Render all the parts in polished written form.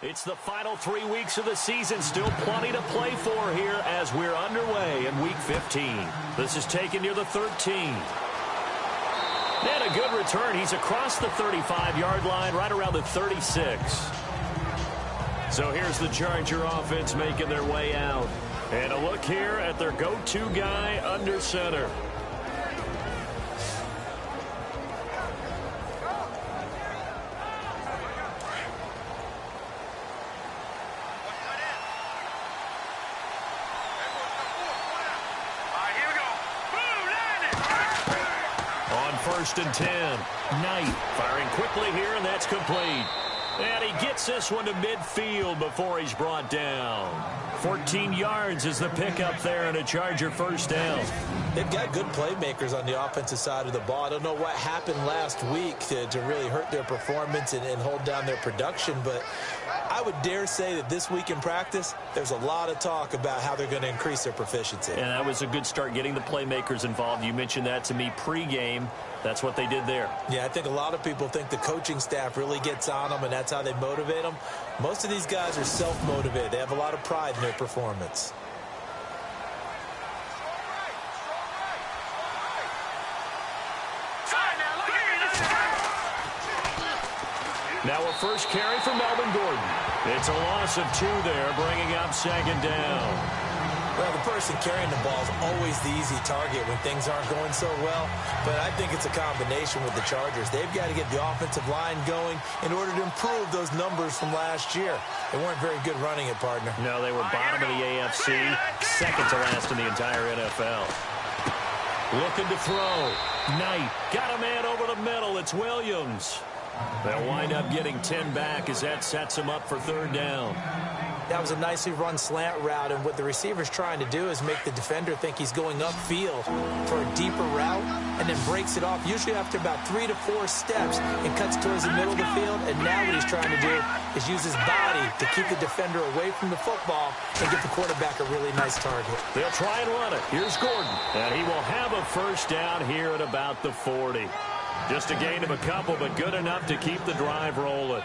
It's the final 3 weeks of the season. Still plenty to play for here as we're underway in Week 15. This is taken near the 13. And a good return. He's across the 35-yard line, right around the 36. So here's the Charger offense making their way out. And a look here at their go-to guy under center. First and 10. Knight firing quickly here, and that's complete. And he gets this one to midfield before he's brought down. 14 yards is the pickup there, and a Charger first down. They've got good playmakers on the offensive side of the ball. I don't know what happened last week to really hurt their performance and hold down their production, but I would dare say that this week in practice, there's a lot of talk about how they're going to increase their proficiency. And that was a good start getting the playmakers involved. You mentioned that to me pregame. That's what they did there. Yeah, I think a lot of people think the coaching staff really gets on them, and that's how they motivate them. Most of these guys are self-motivated. They have a lot of pride in their performance. Now a first carry for Melvin Gordon. It's a loss of 2 there, bringing up second down. Well, the person carrying the ball is always the easy target when things aren't going so well. But I think it's a combination with the Chargers. They've got to get the offensive line going in order to improve those numbers from last year. They weren't very good running it, partner. No, they were bottom of the AFC, second to last in the entire NFL. Looking to throw. Knight got a man over the middle. It's Williams. They'll wind up getting 10 back as that sets them up for third down. That was a nicely run slant route, and what the receiver's trying to do is make the defender think he's going upfield for a deeper route and then breaks it off, usually after about 3 to 4 steps, and cuts towards the middle of the field. And now what he's trying to do is use his body to keep the defender away from the football and get the quarterback a really nice target. They'll try and run it. Here's Gordon, and he will have a first down here at about the 40. Just a gain of a couple, but good enough to keep the drive rolling.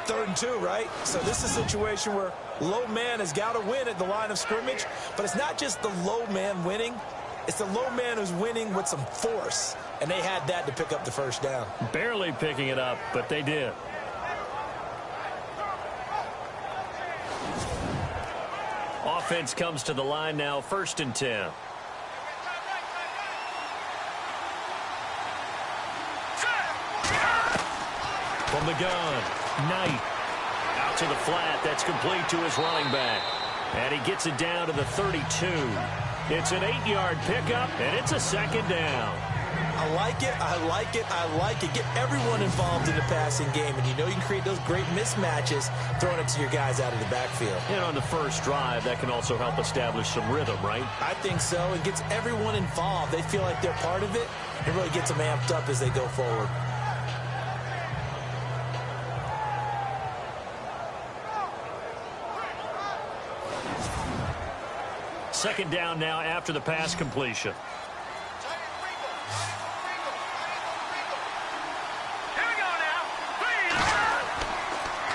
3rd and 2, right? So this is a situation where low man has got to win at the line of scrimmage, but it's not just the low man winning. It's the low man who's winning with some force, and they had that to pick up the first down. Barely picking it up, but they did. Offense comes to the line now, 1st and 10. From the gun, Knight out to the flat. That's complete to his running back. And he gets it down to the 32. It's an 8-yard pickup, and it's a second down. I like it, I like it, I like it. Get everyone involved in the passing game, and you know you can create those great mismatches throwing it to your guys out of the backfield. And on the first drive, that can also help establish some rhythm, right? I think so. It gets everyone involved. They feel like they're part of it. It really gets them amped up as they go forward. Second down now after the pass completion.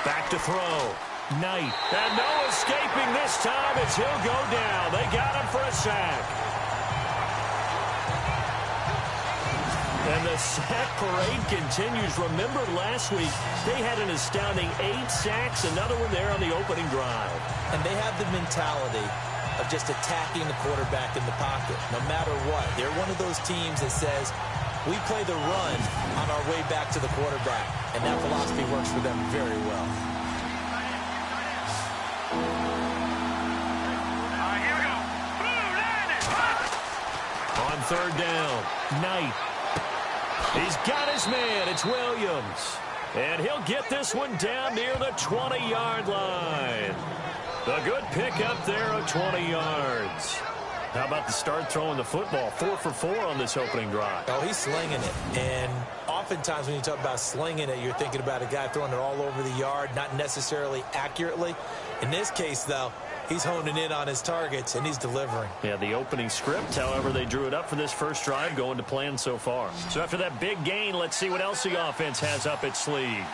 Back to throw. Knight. And no escaping this time as he'll go down. They got him for a sack. And the sack parade continues. Remember last week, they had an astounding 8 sacks, another one there on the opening drive. And they have the mentality of just attacking the quarterback in the pocket, no matter what. They're one of those teams that says, we play the run on our way back to the quarterback, and that philosophy works for them very well. Here we go. On 3rd down, Knight. He's got his man. It's Williams. And he'll get this one down near the 20-yard line. A good pickup there of 20 yards. How about the start throwing the football? 4 for 4 on this opening drive. Oh, he's slinging it. And oftentimes when you talk about slinging it, you're thinking about a guy throwing it all over the yard, not necessarily accurately. In this case, though, he's honing in on his targets, and he's delivering. Yeah, the opening script, however, they drew it up for this first drive, going to plan so far. So after that big gain, let's see what else the offense has up its sleeve.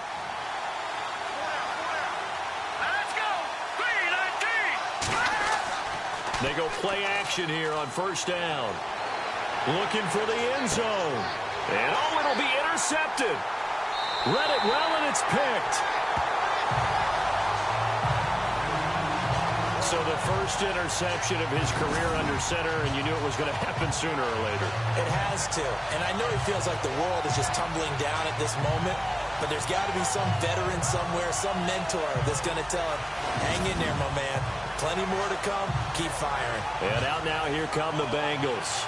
They go play action here on first down. Looking for the end zone. And, oh, it'll be intercepted. Read it well, and it's picked. So the first interception of his career under center, and you knew it was going to happen sooner or later. It has to. And I know he feels like the world is just tumbling down at this moment, but there's got to be some veteran somewhere, some mentor that's going to tell him, hang in there, my man. Plenty more to come. Keep firing. And out now, here come the Bengals.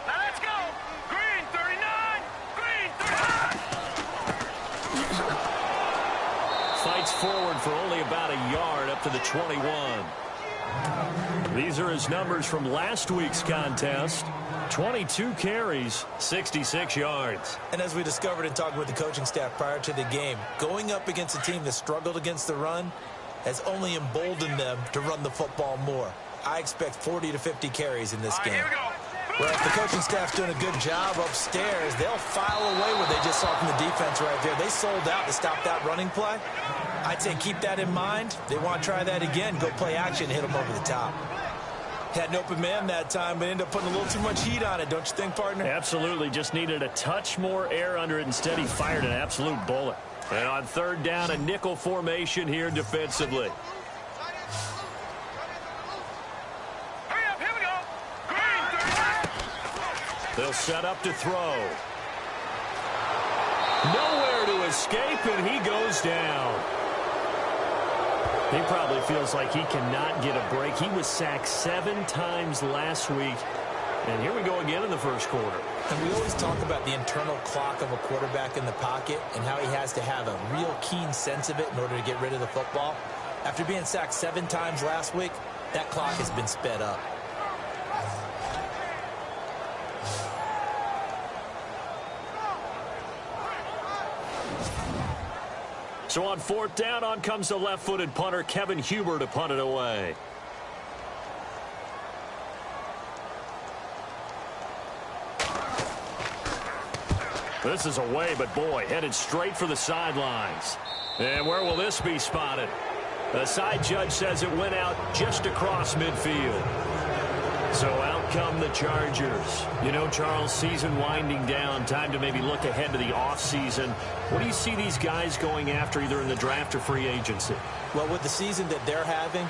Let's go! Green 39! Green 39! Fights forward for only about a yard up to the 21. These are his numbers from last week's contest. 22 carries, 66 yards. And as we discovered in talking with the coaching staff prior to the game, going up against a team that struggled against the run has only emboldened them to run the football more. I expect 40 to 50 carries in this game. Here we go. Well, if the coaching staff's doing a good job upstairs, they'll file away what they just saw from the defense right there. They sold out to stop that running play. I'd say keep that in mind. They want to try that again. Go play action, hit them over the top. Had an open man that time, but ended up putting a little too much heat on it, don't you think, partner? Absolutely. Just needed a touch more air under it. Instead, he fired an absolute bullet. And on third down, a nickel formation here defensively. Hurry up, here we go. Green 39! They'll set up to throw. Nowhere to escape, and he goes down. He probably feels like he cannot get a break. He was sacked 7 times last week. And here we go again in the first quarter. And we always talk about the internal clock of a quarterback in the pocket and how he has to have a real keen sense of it in order to get rid of the football. After being sacked 7 times last week, that clock has been sped up. So on fourth down, on comes the left-footed punter, Kevin Huber, to punt it away. This is away, but boy, headed straight for the sidelines. And where will this be spotted? The side judge says it went out just across midfield. So out come the Chargers. You know, Charles, season winding down, time to maybe look ahead to the offseason. What do you see these guys going after, either in the draft or free agency? Well, with the season that they're having,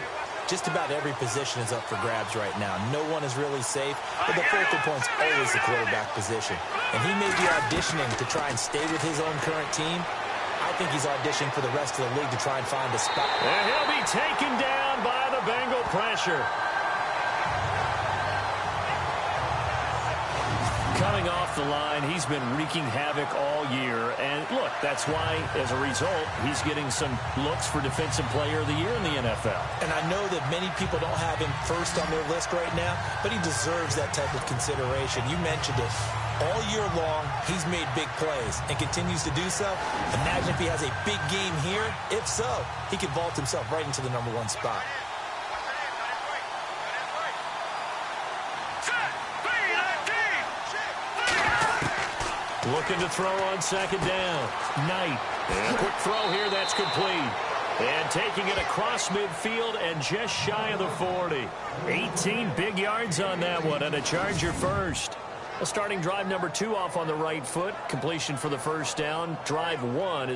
just about every position is up for grabs right now. No one is really safe, but the focal point's always the quarterback position. And he may be auditioning to try and stay with his own current team. I think he's auditioning for the rest of the league to try and find a spot. And he'll be taken down by the Bengal pressure. Coming off the line, he's been wreaking havoc all year. And look, that's why, as a result, he's getting some looks for Defensive Player of the Year in the NFL. And I know that many people don't have him first on their list right now, but he deserves that type of consideration. You mentioned it. All year long, he's made big plays and continues to do so. Imagine if he has a big game here. If so, he could vault himself right into the #1 spot. Looking to throw on second down. Knight. And a quick throw here. That's complete. And taking it across midfield and just shy of the 40. 18 big yards on that one, and a Charger first. Well, starting drive number 2 off on the right foot. Completion for the first down. Drive 1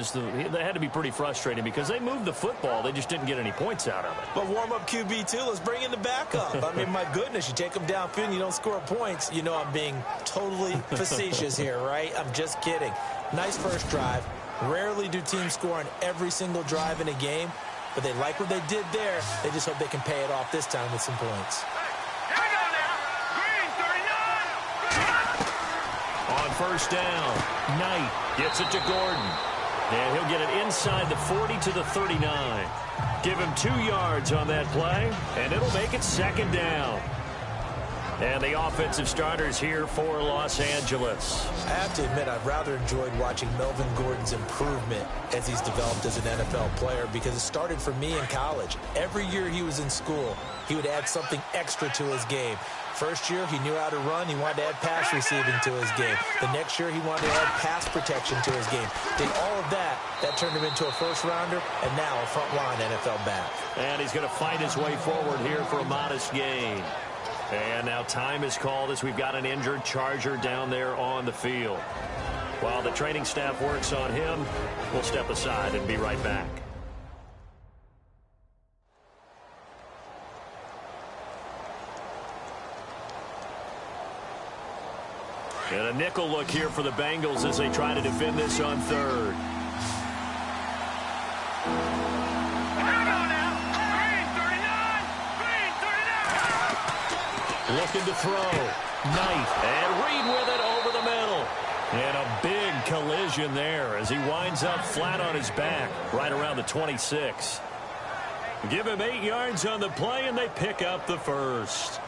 that had to be pretty frustrating because they moved the football. They just didn't get any points out of it. But warm-up QB2, let's bring in the backup. I mean, my goodness, you take them downfield and you don't score points. You know I'm being totally facetious here, right? I'm just kidding. Nice first drive. Rarely do teams score on every single drive in a game, but they like what they did there. They just hope they can pay it off this time with some points. On first down, Knight gets it to Gordon. And he'll get it inside the 40 to the 39. Give him 2 yards on that play, and it'll make it second down. And the offensive starters here for Los Angeles. I have to admit, I've rather enjoyed watching Melvin Gordon's improvement as he's developed as an NFL player because it started for me in college. Every year he was in school, he would add something extra to his game. First year, he knew how to run. He wanted to add pass receiving to his game. The next year, he wanted to add pass protection to his game. Did all of that. That turned him into a first-rounder and now a front-line NFL back. And he's going to fight his way forward here for a modest gain. And now time is called as we've got an injured Charger down there on the field. While the training staff works on him, we'll step aside and be right back. And a nickel look here for the Bengals as they try to defend this on third. Looking to throw. Knife. And Reed with it over the middle. And a big collision there as he winds up flat on his back right around the 26. Give him 8 yards on the play, and they pick up the first.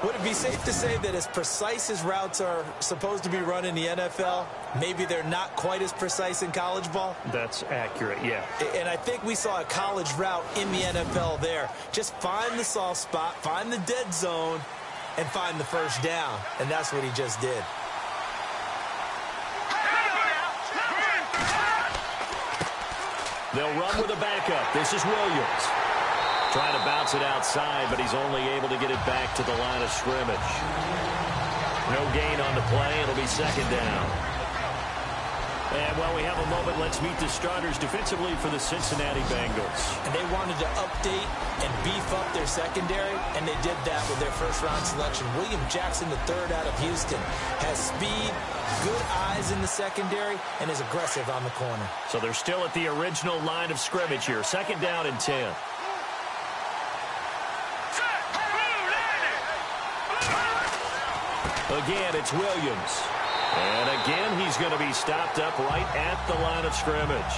Would it be safe to say that as precise as routes are supposed to be run in the NFL, maybe they're not quite as precise in college ball? That's accurate, yeah. And I think we saw a college route in the NFL there. Just find the soft spot, find the dead zone, and find the first down. And that's what he just did. They'll run with a backup. This is Williams. Trying to bounce it outside, but he's only able to get it back to the line of scrimmage. No gain on the play. It'll be second down. And while we have a moment, let's meet the starters defensively for the Cincinnati Bengals. And they wanted to update and beef up their secondary, and they did that with their first-round selection. William Jackson III out of Houston has speed, good eyes in the secondary, and is aggressive on the corner. So they're still at the original line of scrimmage here. Second down and 10. Again, it's Williams. And again, he's going to be stopped up right at the line of scrimmage.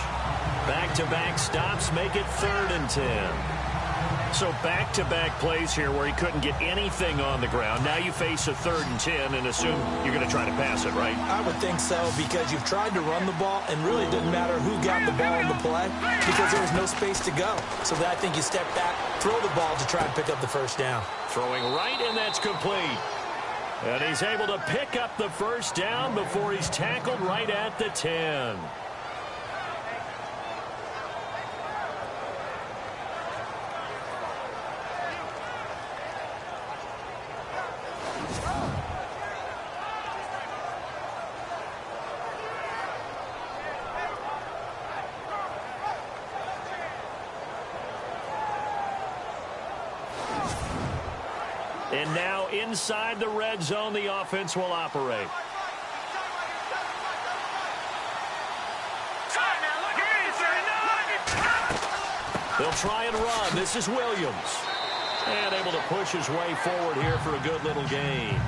Back-to-back stops make it 3rd and 10. So back-to-back plays here where he couldn't get anything on the ground. Now you face a 3rd and 10 and assume you're going to try to pass it, right? I would think so, because you've tried to run the ball, and really it didn't matter who got the ball in the play because there was no space to go. So I think you step back, throw the ball to try and pick up the first down. Throwing right, and that's complete. And he's able to pick up the first down before he's tackled right at the 10. And now inside the red zone, the offense will operate. They'll try and run. This is Williams. And able to push his way forward here for a good little gain.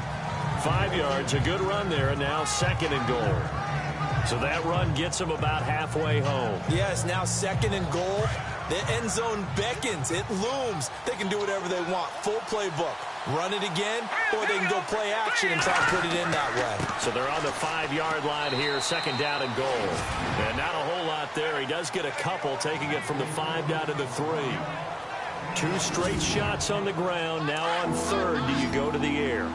5 yards, a good run there, and now 2nd and goal. So that run gets him about halfway home. Yes, now 2nd and goal. The end zone beckons. It looms. They can do whatever they want. Full playbook. Run it again, or they can go play action and try to put it in that way. So they're on the 5-yard line here, 2nd down and goal. And not a whole lot there. He does get a couple, taking it from the 5 down to the 3. 2 straight shots on the ground. Now on 3rd, do you go to the air?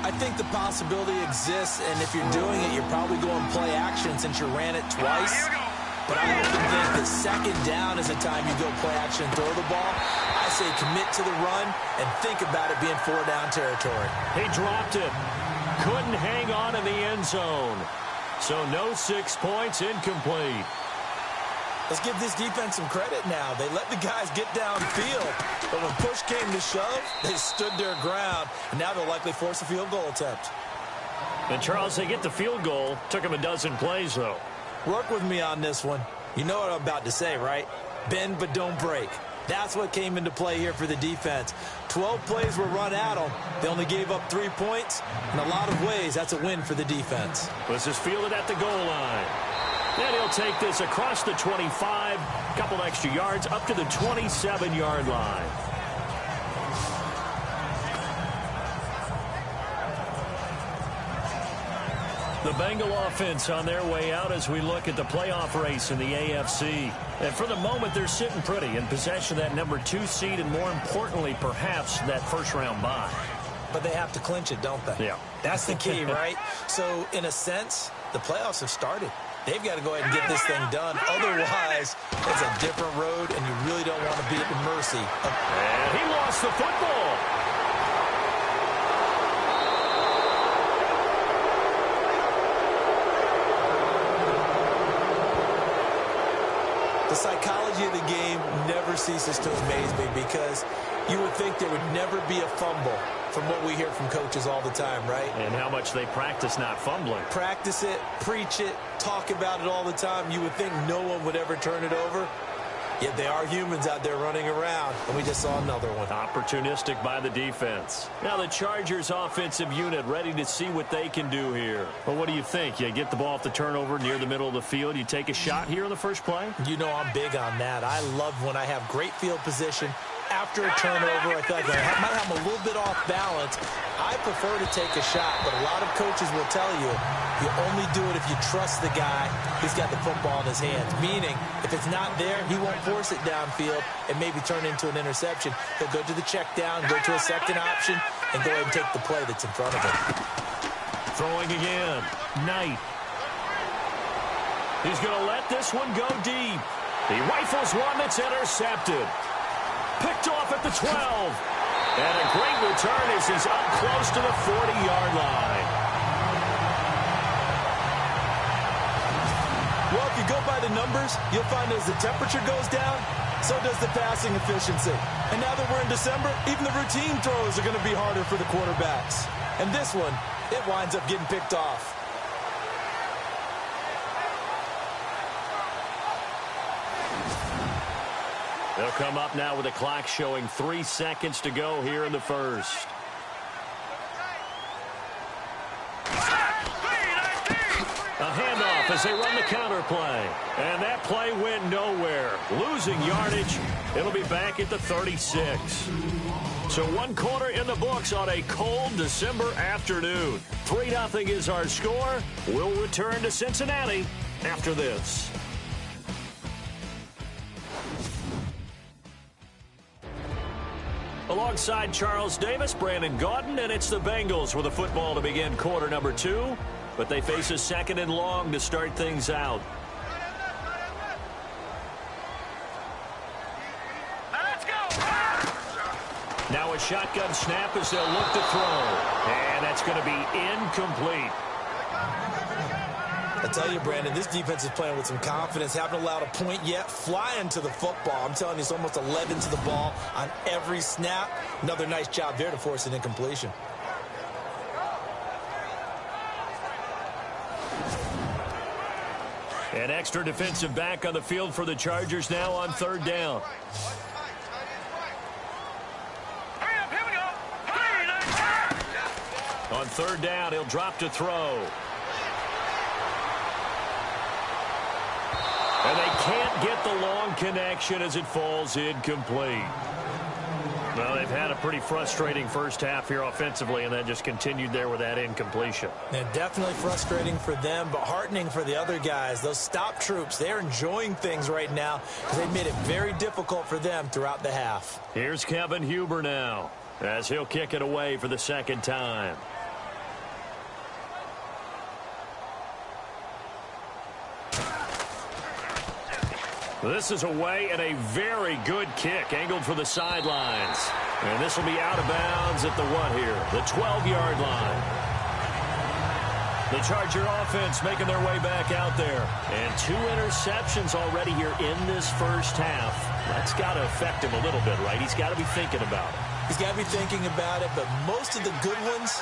I think the possibility exists, and if you're doing it, you're probably going play action since you ran it twice. But I often think that 2nd down is the time you go play action and throw the ball. I say commit to the run and think about it being 4-down territory. He dropped it. Couldn't hang on in the end zone. So no 6 points, incomplete. Let's give this defense some credit now. They let the guys get downfield. But when push came to shove, they stood their ground. And now they'll likely force a field goal attempt. And, Charles, they get the field goal. Took them a dozen plays, though. Work with me on this one. You know what I'm about to say, right? Bend but don't break. That's what came into play here for the defense. 12 plays were run at them. They only gave up 3 points. In a lot of ways, that's a win for the defense. This is fielded at the goal line. And he'll take this across the 25, couple extra yards, up to the 27-yard line. The Bengal offense on their way out as we look at the playoff race in the AFC. And for the moment, they're sitting pretty in possession of that number 2 seed and, more importantly, perhaps that first-round bye. But they have to clinch it, don't they? Yeah. That's the key, right? So, in a sense, the playoffs have started. They've got to go ahead and get this thing done. Otherwise, it's a different road, and you really don't want to be at the mercy of... And he lost the football. The psychology of the game never ceases to amaze me because you would think there would never be a fumble from what we hear from coaches all the time, right? And how much they practice not fumbling. Practice it, preach it, talk about it all the time. You would think no one would ever turn it over. Yet they are humans out there running around, and we just saw another one. Opportunistic by the defense. Now the Chargers offensive unit ready to see what they can do here. Well, what do you think? You get the ball off the turnover near the middle of the field. You take a shot here in the first play? You know I'm big on that. I love when I have great field position. After a turnover, I feel like I might have a little bit off balance. I prefer to take a shot, but a lot of coaches will tell you, you only do it if you trust the guy who's got the football in his hands. Meaning, if it's not there, he won't force it downfield and maybe turn into an interception. He'll go to the check down, go to a second option, and go ahead and take the play that's in front of him. Throwing again. Knight. He's going to let this one go deep. He rifles one that's intercepted. Picked off at the 12. And a great return as he's up close to the 40-yard line. Well, if you go by the numbers, you'll find as the temperature goes down, so does the passing efficiency. And now that we're in December, even the routine throws are going to be harder for the quarterbacks. And this one, it winds up getting picked off. They'll come up now with a clock showing 3 seconds to go here in the first. A handoff as they run the counter play. And that play went nowhere. Losing yardage. It'll be back at the 36. So 1 quarter in the books on a cold December afternoon. 3-0 is our score. We'll return to Cincinnati after this. Alongside Charles Davis, Brandon Gaudin, and it's the Bengals with a football to begin quarter number 2. But they face a 2nd and long to start things out. Let's go! Now a shotgun snap as they'll look to throw. And that's going to be incomplete. I tell you, Brandon, this defense is playing with some confidence. Haven't allowed a point yet. Flying to the football. I'm telling you, it's almost 11 to the ball on every snap. Another nice job there to force an incompletion. An extra defensive back on the field for the Chargers now on 3rd down. Hurry up, here we go! On 3rd down, he'll drop to throw. And they can't get the long connection as it falls incomplete. Well, they've had a pretty frustrating first half here offensively, and that just continued there with that incompletion. Yeah, definitely frustrating for them, but heartening for the other guys. Those stop troops, they're enjoying things right now because they've made it very difficult for them throughout the half. Here's Kevin Huber now as he'll kick it away for the 2nd time. This is away and a very good kick angled for the sidelines. And this will be out of bounds at the what here? The 12-yard line. The Charger offense making their way back out there. And 2 interceptions already here in this first half. That's got to affect him a little bit, right? He's got to be thinking about it. He's got to be thinking about it, but most of the good ones,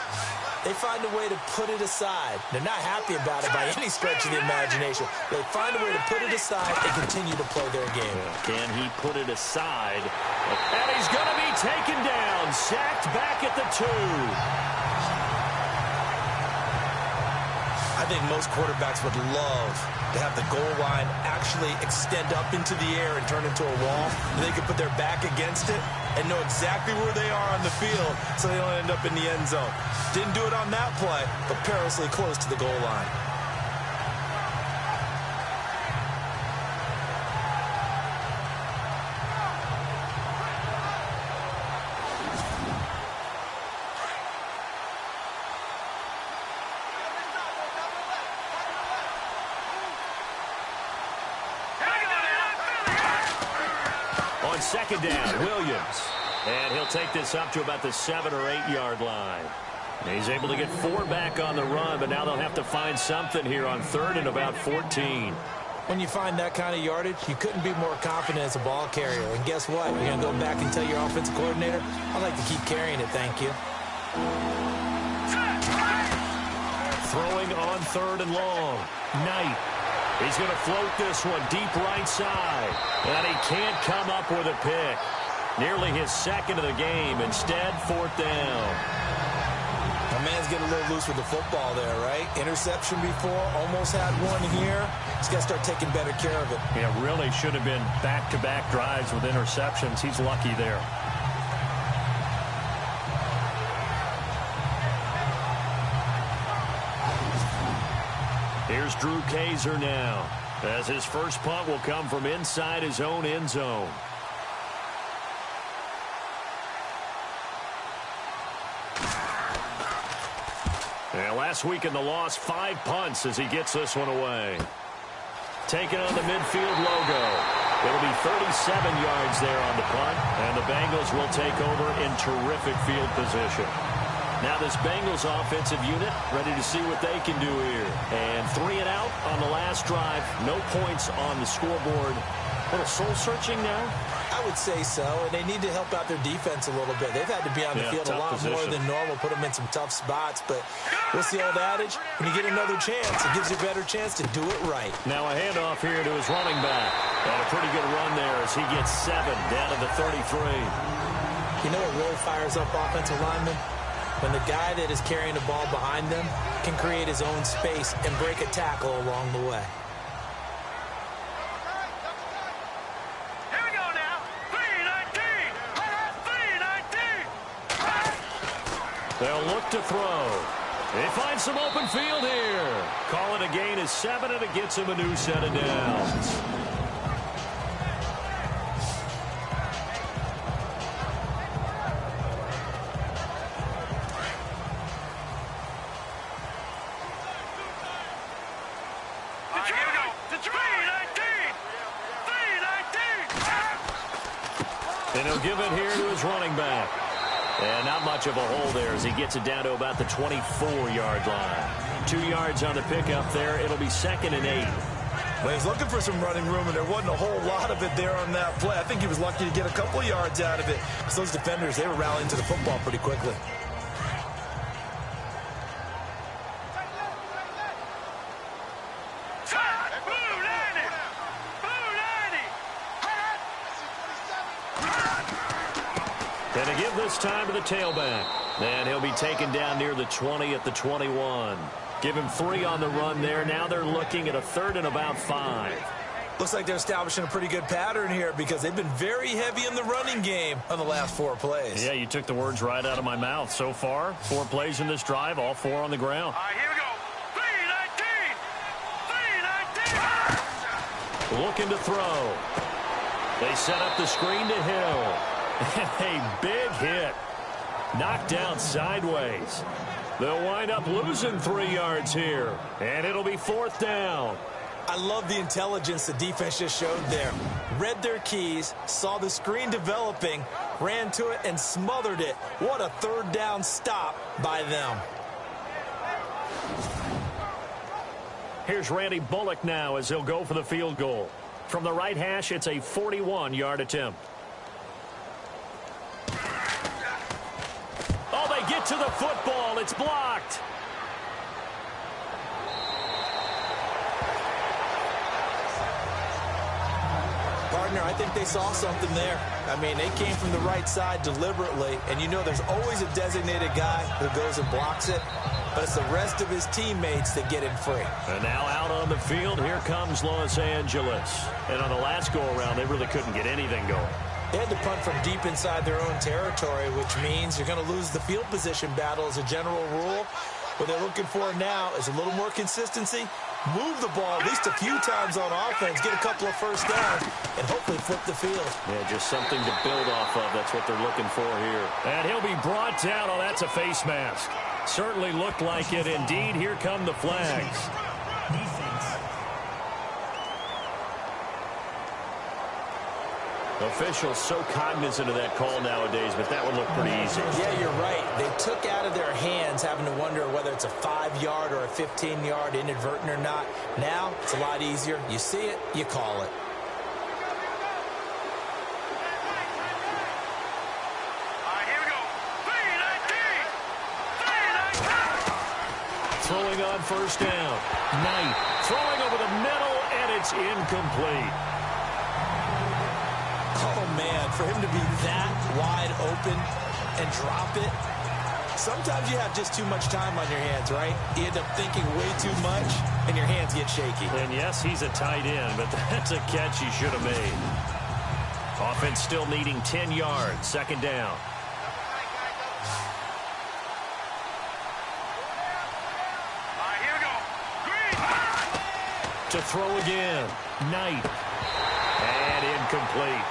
they find a way to put it aside. They're not happy about it by any stretch of the imagination. They find a way to put it aside and continue to play their game. Can he put it aside? And he's going to be taken down, sacked back at the 2. I I think most quarterbacks would love to have the goal line actually extend up into the air and turn into a wall. They could put their back against it and know exactly where they are on the field so they don't end up in the end zone. Didn't do it on that play, but perilously close to the goal line. On second down, Williams. And he'll take this up to about the 7 or 8 yard line. He's able to get 4 back on the run, but now they'll have to find something here on 3rd and about 14. When you find that kind of yardage, you couldn't be more confident as a ball carrier. And guess what? You're going to go back and tell your offensive coordinator, I'd like to keep carrying it, thank you. Throwing on 3rd and long. Knight. He's going to float this one deep right side. And he can't come up with a pick. Nearly his 2nd of the game. Instead, 4th down. My man's getting a little loose with the football there, right? Interception before, almost had one here. He's got to start taking better care of it. Yeah, really should have been back-to-back drives with interceptions. He's lucky there. Here's Drew Kaiser now, as his first punt will come from inside his own end zone. And last week in the loss, 5 punts as he gets this one away. Taking on the midfield logo. It'll be 37 yards there on the punt, and the Bengals will take over in terrific field position. Now this Bengals offensive unit ready to see what they can do here. And 3 and out on the last drive. No points on the scoreboard. A little soul-searching now? I would say so, and they need to help out their defense a little bit. They've had to be on the field a lot more than normal, put them in some tough spots. But what's the old adage? When you get another chance, it gives you a better chance to do it right. Now a handoff here to his running back. And a pretty good run there as he gets 7 down to the 33. You know what really fires up offensive linemen? When the guy that is carrying the ball behind them can create his own space and break a tackle along the way. Here we go now. 3-19. 3-19. They'll look to throw. They find some open field here. Call it a gain of 7, and it gets him a new set of downs. And he'll give it here to his running back. And not much of a hole there as he gets it down to about the 24-yard line. 2 yards on the pickup there. It'll be 2nd and 8. Well, he's looking for some running room, and there wasn't a whole lot of it there on that play. I think he was lucky to get a couple of yards out of it. Because those defenders, they were rallying to the football pretty quickly. And to give this time to the tailback. And he'll be taken down near the 20 at the 21. Give him 3 on the run there. Now they're looking at a 3rd and about 5. Looks like they're establishing a pretty good pattern here because they've been very heavy in the running game on the last 4 plays. Yeah, you took the words right out of my mouth. So far, 4 plays in this drive, all 4 on the ground. All right, here we go. 3-19. 3-19. Looking to throw. They set up the screen to Hill. A big hit. Knocked down sideways. They'll wind up losing 3 yards here. And it'll be 4th down. I love the intelligence the defense just showed there. Read their keys, saw the screen developing, ran to it, and smothered it. What a 3rd down stop by them. Here's Randy Bullock now as he'll go for the field goal. From the right hash, it's a 41-yard attempt. Oh, they get to the football. It's blocked. Partner, I think they saw something there. I mean, they came from the right side deliberately, and you know there's always a designated guy who goes and blocks it, but it's the rest of his teammates that get him free. And now out on the field, here comes Los Angeles. And on the last go-around, they really couldn't get anything going. They had to punt from deep inside their own territory, which means you're going to lose the field position battle as a general rule. What they're looking for now is a little more consistency, move the ball at least a few times on offense, get a couple of first downs, and hopefully flip the field. Yeah, just something to build off of. That's what they're looking for here. And he'll be brought down. Oh, that's a face mask. Certainly looked like it. Indeed, here come the flags. Officials so cognizant of that call nowadays, but that would look pretty easy. Yeah, you're right. They took out of their hands having to wonder whether it's a 5-yard or a 15-yard inadvertent or not. Now, it's a lot easier. You see it, you call it. Here we go. 3-19. Throwing on first down. Knight throwing over the middle, and it's incomplete. Oh, man, for him to be that wide open and drop it. Sometimes you have just too much time on your hands, right? You end up thinking way too much, and your hands get shaky. And yes, he's a tight end, but that's a catch he should have made. Offense still needing 10 yards, second down. Here we go. Green. To throw again. Knight. And incomplete.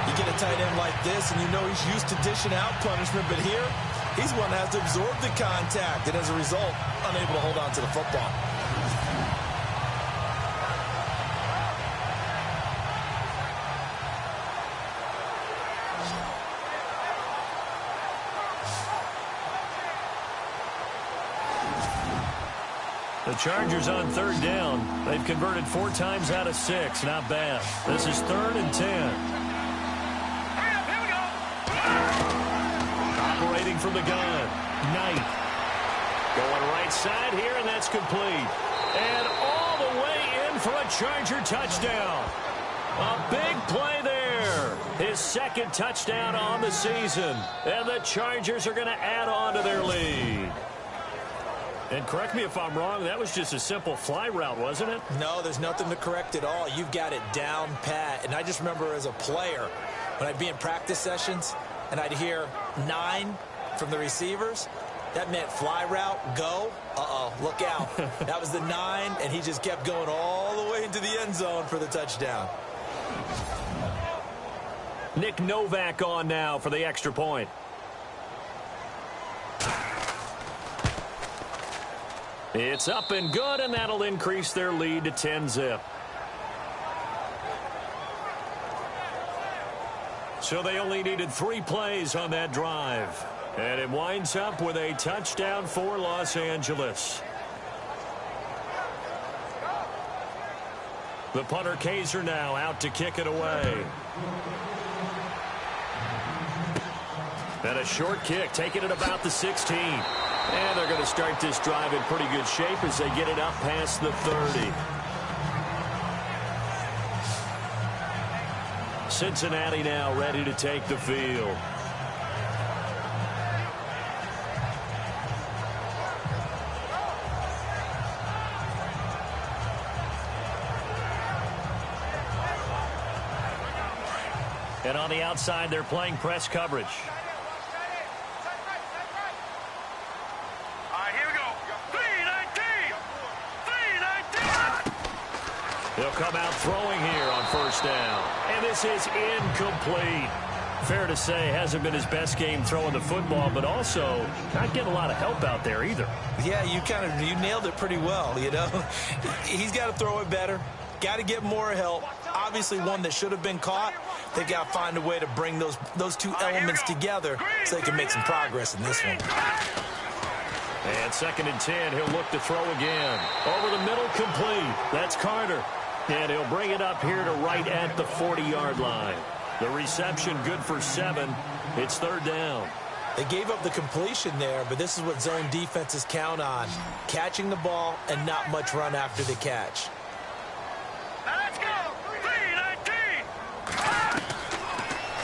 You get a tight end like this, and you know he's used to dishing out punishment, but here, he's one that has to absorb the contact, and as a result, unable to hold on to the football. The Chargers on third down. They've converted 4 times out of 6. Not bad. This is 3rd and 10. Here we go. Operating from the gun. Knight. Going right side here, and that's complete. And all the way in for a Charger touchdown. A big play there. His second touchdown on the season. And the Chargers are going to add on to their lead. And correct me if I'm wrong, that was just a simple fly route, wasn't it? No, there's nothing to correct at all. You've got it down pat. And I just remember as a player, when I'd be in practice sessions and I'd hear 9 from the receivers, that meant fly route, go. Uh-oh, look out. That was the 9, and he just kept going all the way into the end zone for the touchdown. Nick Novak on now for the extra point. It's up and good, and that'll increase their lead to 10-zip. So they only needed 3 plays on that drive. And it winds up with a touchdown for Los Angeles. The punter Kaiser now out to kick it away. And a short kick, taking it about the 16. And they're going to start this drive in pretty good shape as they get it up past the 30. Cincinnati now ready to take the field. And on the outside, they're playing press coverage. Here we go. 3-19. 3-19. They'll come out throwing here on first down. And this is incomplete. Fair to say, hasn't been his best game throwing the football, but also not getting a lot of help out there either. Yeah, you nailed it pretty well, you know. He's got to throw it better. Got to get more help. Obviously one that should have been caught. They got to find a way to bring those 2 elements together so they can make some progress in this one. And 2nd and 10, he'll look to throw again. Over the middle, complete. That's Carter. And he'll bring it up here to right at the 40-yard line. The reception good for 7. It's 3rd down. They gave up the completion there, but this is what zone defenses count on. Catching the ball and not much run after the catch.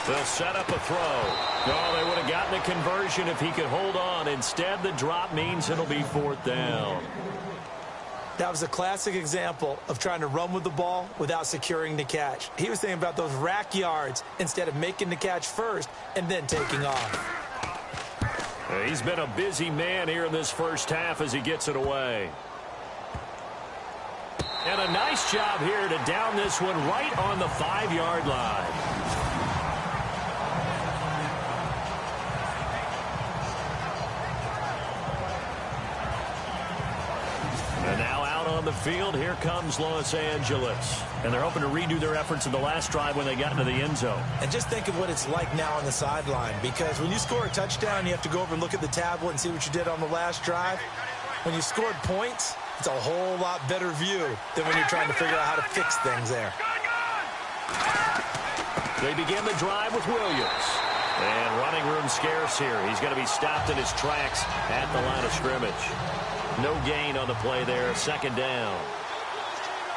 They'll set up a throw. Oh, they would have gotten a conversion if he could hold on. Instead, the drop means it'll be 4th down. That was a classic example of trying to run with the ball without securing the catch. He was thinking about those rack yards instead of making the catch first and then taking off. He's been a busy man here in this first half as he gets it away. And a nice job here to down this one right on the 5-yard line. And now out on the field, here comes Los Angeles. And they're hoping to redo their efforts in the last drive when they got into the end zone. And just think of what it's like now on the sideline, because when you score a touchdown, you have to go over and look at the tablet and see what you did on the last drive. When you scored points, it's a whole lot better view than when you're trying to figure out how to fix things there. They begin the drive with Williams. And running room scarce here. He's going to be stopped in his tracks at the line of scrimmage. No gain on the play there, 2nd down.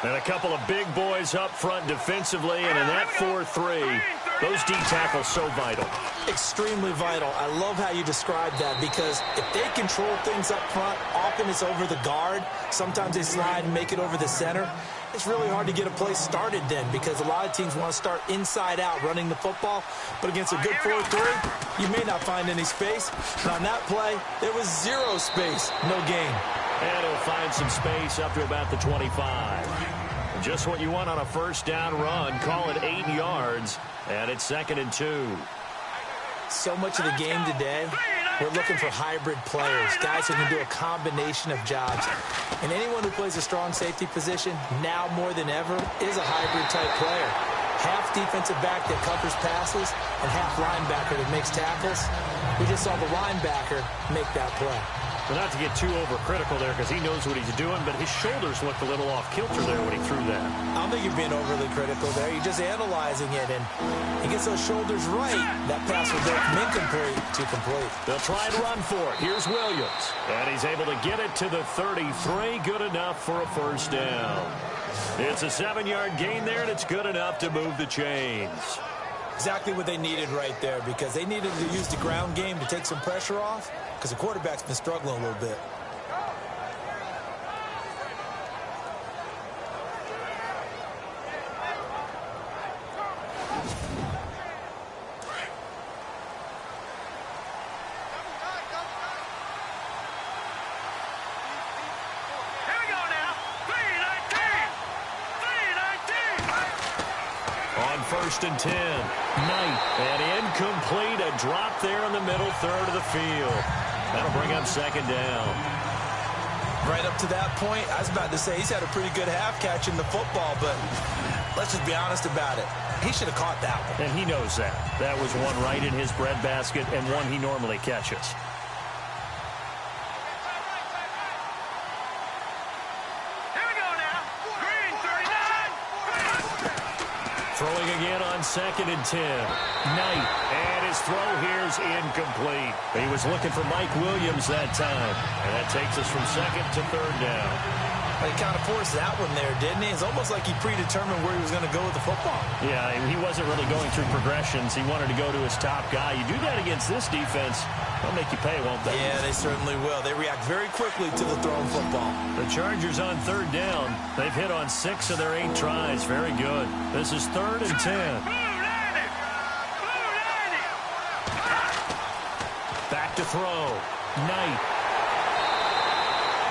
And a couple of big boys up front defensively, and in that 4-3, those D tackles so vital. Extremely vital. I love how you described that, because if they control things up front, often it's over the guard. Sometimes they slide and make it over the center. It's really hard to get a play started then, because a lot of teams want to start inside out running the football. But against a good 4-3, you may not find any space. And on that play, there was 0 space, no gain. And he'll find some space up to about the 25. Just what you want on a 1st down run. Call it 8 yards, and it's 2nd and 2. So much of the game today, we're looking for hybrid players, guys who can do a combination of jobs. And anyone who plays a strong safety position, now more than ever, is a hybrid-type player. Half defensive back that covers passes and half linebacker that makes tackles. We just saw the linebacker make that play. Well, not to get too overcritical there, because he knows what he's doing, but his shoulders looked a little off-kilter there when he threw that. I don't think you're being overly critical there. You're just analyzing it, and he gets those shoulders right. That pass will go from incomplete to complete. They'll try and run for it. Here's Williams. And he's able to get it to the 33. Good enough for a 1st down. It's a 7-yard gain there, and it's good enough to move the chains. Exactly what they needed right there, because they needed to use the ground game to take some pressure off, because the quarterback's been struggling a little bit. Here we go now. 3-19. On 1st and 10. Knight, and incomplete. A drop there in the middle third of the field. That'll bring up 2nd down. Right up to that point, I was about to say he's had a pretty good half catching the football, but let's just be honest about it. He should have caught that one. And he knows that. That was one right in his breadbasket and one he normally catches. Here we go now. Green, 39. Throwing again on 2nd and 10. Knight, and his throw here's incomplete. He was looking for Mike Williams that time. And that takes us from 2nd to 3rd down. But he kind of forced that one there, didn't he? It's almost like he predetermined where he was going to go with the football. Yeah, he wasn't really going through progressions. He wanted to go to his top guy. You do that against this defense, they'll make you pay, won't they? Yeah, they certainly will. They react very quickly to the thrown football. The Chargers on 3rd down. They've hit on 6 of their 8 tries. Very good. This is 3rd and 10. Back to throw. Knight.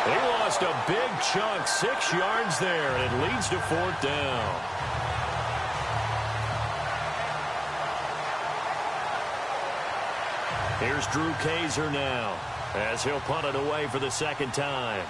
They lost a big chunk, 6 yards there, and it leads to 4th down. Here's Drew Kaiser now, as he'll punt it away for the 2nd time.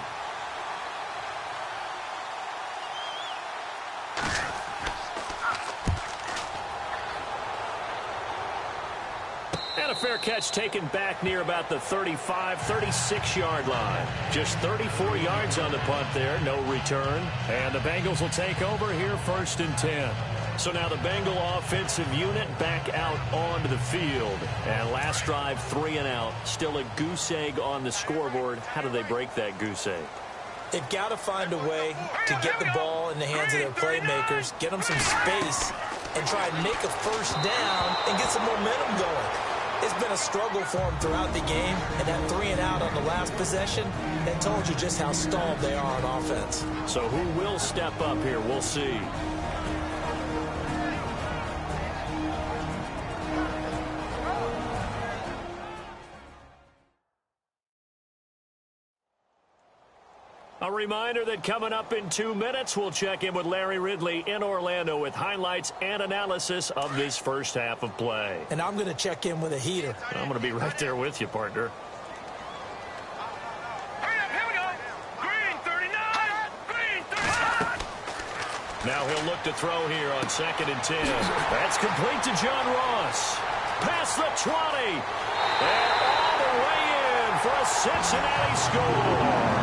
And a fair catch taken back near about the 35, 36-yard line. Just 34 yards on the punt there, no return. And the Bengals will take over here 1st and 10. So now the Bengal offensive unit back out onto the field. And last drive, 3 and out. Still a goose egg on the scoreboard. How do they break that goose egg? They've got to find a way to get the ball in the hands of their playmakers, get them some space, and try and make a first down and get some momentum going. It's been a struggle for them throughout the game, and that 3-and-out on the last possession, that told you just how stalled they are on offense. So who will step up here? We'll see. A reminder that coming up in 2 minutes, we'll check in with Larry Ridley in Orlando with highlights and analysis of this first half of play. And I'm going to check in with a heater. I'm going to be right there with you, partner. Here we go. Green 39. Green 39. Now he'll look to throw here on 2nd and 10. That's complete to John Ross. Past the 20. And all the way in for a Cincinnati score.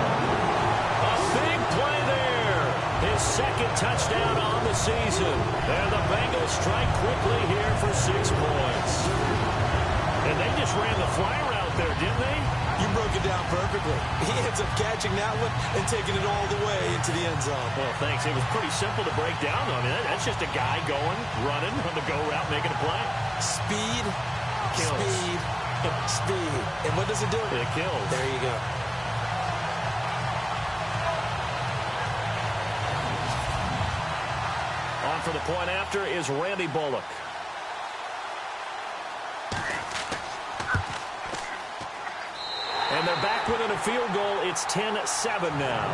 Big play there. His 2nd touchdown on the season. And the Bengals strike quickly here for 6 points. And they just ran the flyer out there, didn't they? You broke it down perfectly. He ends up catching that one and taking it all the way into the end zone. Well, thanks. It was pretty simple to break down. I mean, that's just a guy going, running on the go route, making a play. Speed, Kills. speed, speed. And what does it do? It kills. There you go. On for the point after is Randy Bullock. And they're back within a field goal. It's 10-7 now.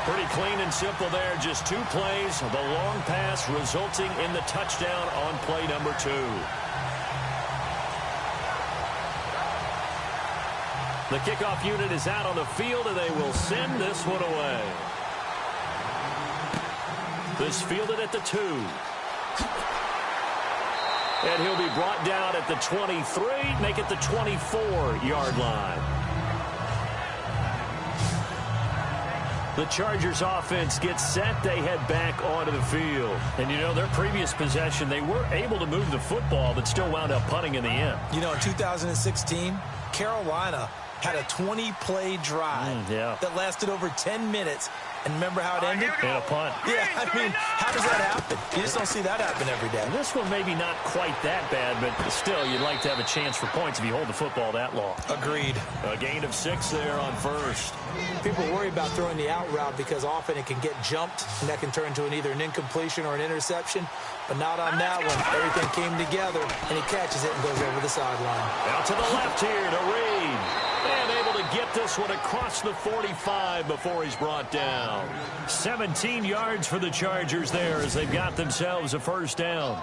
Pretty clean and simple there. Just 2 plays. The long pass resulting in the touchdown on play number 2. The kickoff unit is out on the field, and they will send this one away. This fielded at the 2. And he'll be brought down at the 23, make it the 24-yard line. The Chargers offense gets set. They head back onto the field. And, you know, their previous possession, they were able to move the football, but still wound up punting in the end. You know, in 2016, Carolina had a 20-play drive that lasted over 10 minutes. And remember how it ended? In a punt. Yeah, I mean, how does that happen? You just don't see that happen every day. And this one maybe not quite that bad, but still, you'd like to have a chance for points if you hold the football that long. Agreed. A gain of 6 there on first. People worry about throwing the out route because often it can get jumped, and that can turn into either an incompletion or an interception. But not on that one. Everything came together, and he catches it and goes over the sideline. Out to the left here to Reed. And able to get this one across the 45 before he's brought down. 17 yards for the Chargers there as they've got themselves a first down.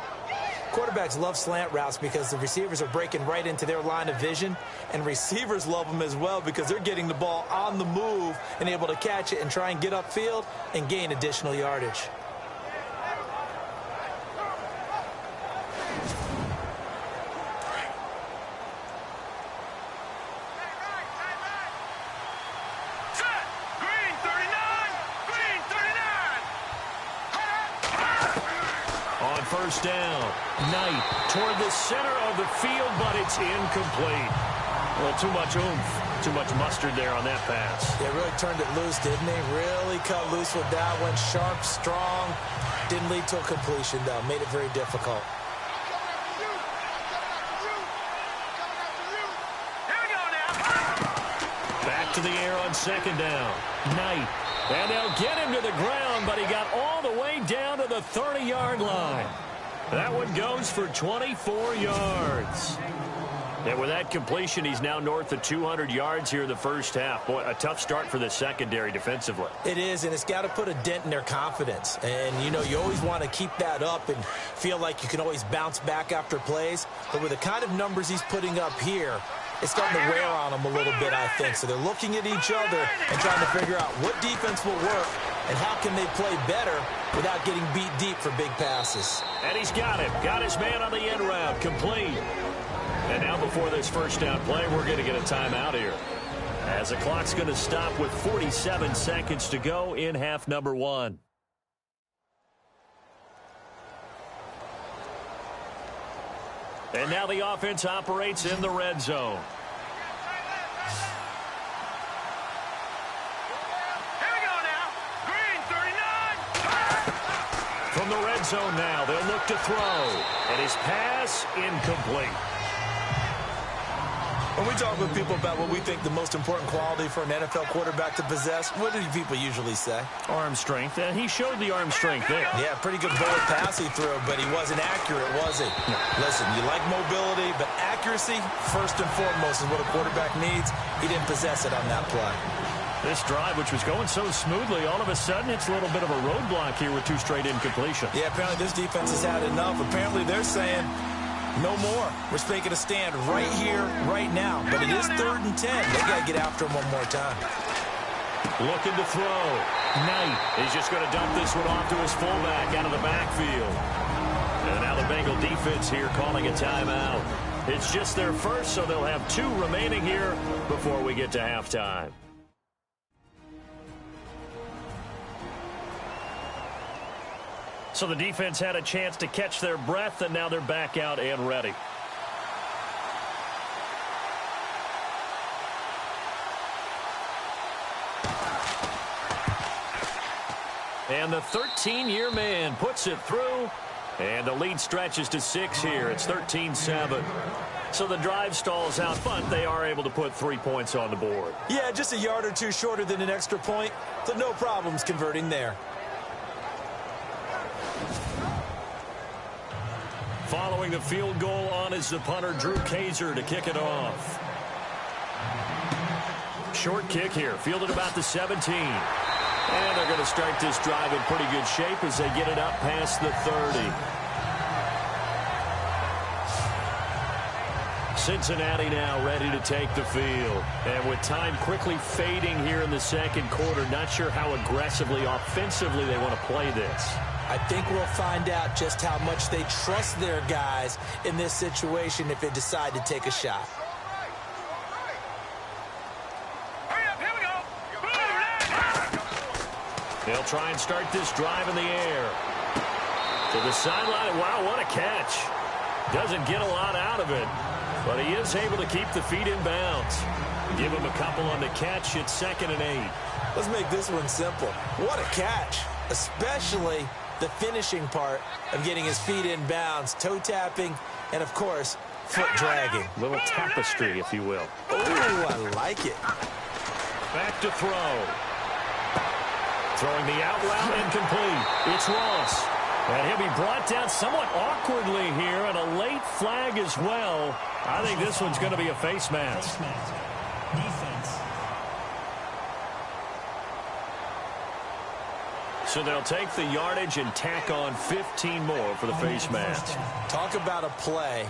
Quarterbacks love slant routes because the receivers are breaking right into their line of vision, and receivers love them as well because they're getting the ball on the move and able to catch it and try and get upfield and gain additional yardage. First down. Knight toward the center of the field, but it's incomplete. Well, too much oomph, too much mustard there on that pass. They really turned it loose, didn't they? Really cut loose with that one. Sharp, strong. Didn't lead to a completion, though. Made it very difficult. Here we go now. Back to the air on 2nd down. Knight. And they'll get him to the ground, but he got all the way down to the 30-yard line. That one goes for 24 yards. And with that completion, he's now north of 200 yards here in the first half. Boy, a tough start for the secondary defensively. It is, and it's got to put a dent in their confidence. And, you know, you always want to keep that up and feel like you can always bounce back after plays. But with the kind of numbers he's putting up here, it's starting to wear on them a little bit, I think. So they're looking at each other and trying to figure out what defense will work and how can they play better without getting beat deep for big passes. And he's got it. Got his man on the end route. Complete. And now before this first down play, we're going to get a timeout here, as the clock's going to stop with 47 seconds to go in half number 1. And now the offense operates in the red zone. Here we go now. Green 39. From the red zone now, they'll look to throw. And his pass incomplete. When we talk with people about what we think the most important quality for an NFL quarterback to possess, what do people usually say? Arm strength. And he showed the arm strength there. Yeah, pretty good bullet pass he threw, but he wasn't accurate, was he? No. Listen, you like mobility, but accuracy, first and foremost, is what a quarterback needs. He didn't possess it on that play. This drive, which was going so smoothly, all of a sudden it's a little bit of a roadblock here with 2 straight incompletions. Yeah, apparently this defense has had enough. Apparently they're saying, no more. We're making a stand right here, right now. But it is 3rd and 10. They got to get after him one more time. Looking to throw. Knight is just going to dump this one off to his fullback out of the backfield. And now the Bengal defense here calling a timeout. It's just their first, so they'll have 2 remaining here before we get to halftime. So the defense had a chance to catch their breath, and now they're back out and ready. And the 13-year man puts it through, and the lead stretches to 6 here. It's 13-7. So the drive stalls out, but they are able to put 3 points on the board. Yeah, just a yard or 2 shorter than an extra point, so no problems converting there. Following the field goal on is the punter, Drew Kaiser, to kick it off. Short kick here, fielded about the 17. And they're going to start this drive in pretty good shape as they get it up past the 30. Cincinnati now ready to take the field. And with time quickly fading here in the second quarter, not sure how aggressively, offensively they want to play this. I think we'll find out just how much they trust their guys in this situation if they decide to take a shot. They'll try and start this drive in the air. To the sideline. Wow, what a catch. Doesn't get a lot out of it, but he is able to keep the feet in bounds. Give him a couple on the catch. It's 2nd and 8. Let's make this one simple. What a catch, especially the finishing part of getting his feet in bounds, toe tapping, and, of course, foot dragging. Little tapestry, if you will. Oh, I like it. Back to throw. Throwing the out route incomplete. It's Ross. And he'll be brought down somewhat awkwardly here, and a late flag as well. I think this one's going to be a face mask. Defense. So they'll take the yardage and tack on 15 more for the face mask. Talk about a play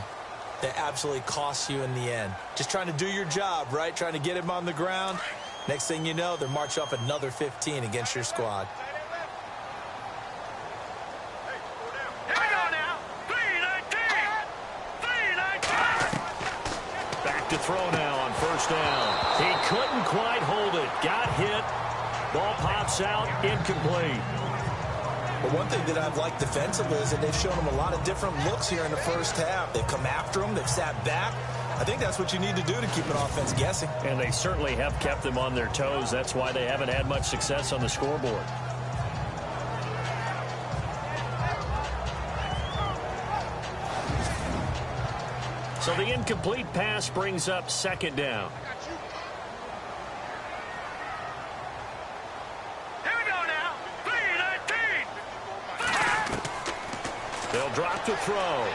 that absolutely costs you in the end. Just trying to do your job, right? Trying to get him on the ground. Next thing you know, they're marching off another 15 against your squad. Here we go now. 3-19. 3-19. Back to throw now on 1st down. He couldn't quite hold it. Got hit. Ball pops out. Incomplete. But one thing that I've liked defensively is that they've shown him a lot of different looks here in the first half. They've come after him. They've sat back. I think that's what you need to do to keep an offense guessing. And they certainly have kept them on their toes. That's why they haven't had much success on the scoreboard. So the incomplete pass brings up 2nd down. Here we go now. 3-19. They'll drop to throw.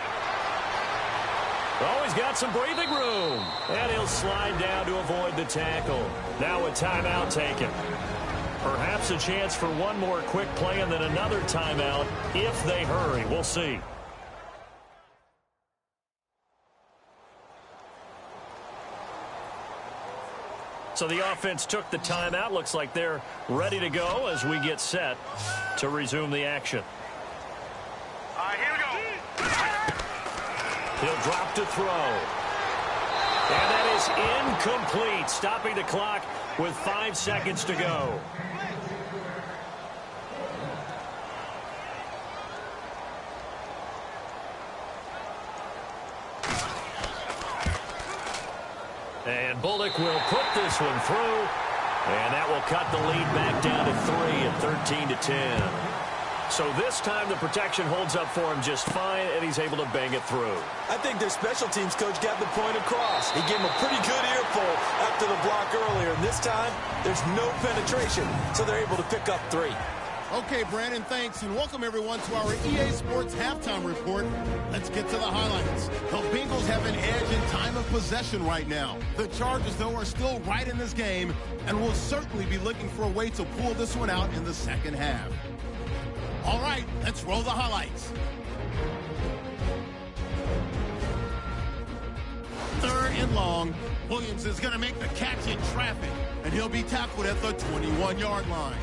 Oh, he's got some breathing room. And he'll slide down to avoid the tackle. Now a timeout taken. Perhaps a chance for one more quick play and then another timeout if they hurry. We'll see. So the offense took the timeout. Looks like they're ready to go as we get set to resume the action. All right, here we go. He'll drop to throw. And that is incomplete, stopping the clock with 5 seconds to go. And Bullock will put this one through. And that will cut the lead back down to 3 at 13-10. So this time the protection holds up for him just fine, and he's able to bang it through. I think their special teams coach got the point across. He gave him a pretty good earful after the block earlier, and this time there's no penetration, so they're able to pick up 3. Okay, Brandon, thanks, and welcome everyone to our EA Sports Halftime Report. Let's get to the highlights. The Bengals have an edge in time of possession right now. The Chargers, though, are still right in this game and will certainly be looking for a way to pull this one out in the second half. All right, let's roll the highlights. 3rd and long. Williams is going to make the catch in traffic, and he'll be tackled at the 21-yard line.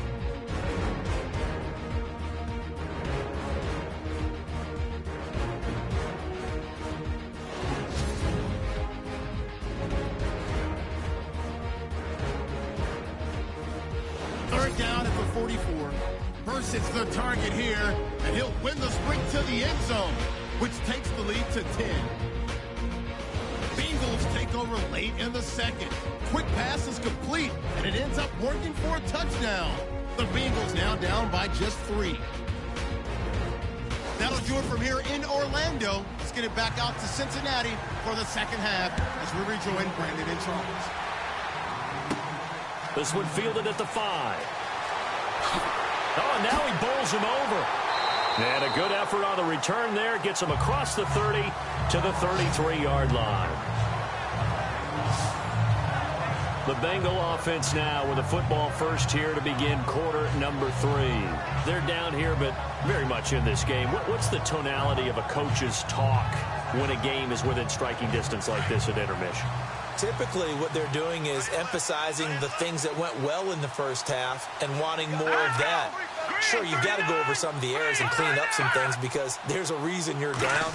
Down at the 44. Hurst hits the target here, and he'll win the sprint to the end zone, which takes the lead to 10. Bengals take over late in the second. Quick pass is complete, and it ends up working for a touchdown. The Bengals now down by just 3. That'll do it from here in Orlando. Let's get it back out to Cincinnati for the second half as we rejoin Brandon and Charles. This one fielded at the 5. Oh, and now he bowls him over. And a good effort on the return there. Gets him across the 30 to the 33-yard line. The Bengal offense now with the football first here to begin quarter number 3. They're down here, but very much in this game. What's the tonality of a coach's talk when a game is within striking distance like this at intermission? Typically, what they're doing is emphasizing the things that went well in the first half and wanting more of that. Sure, you've got to go over some of the errors and clean up some things because there's a reason you're down.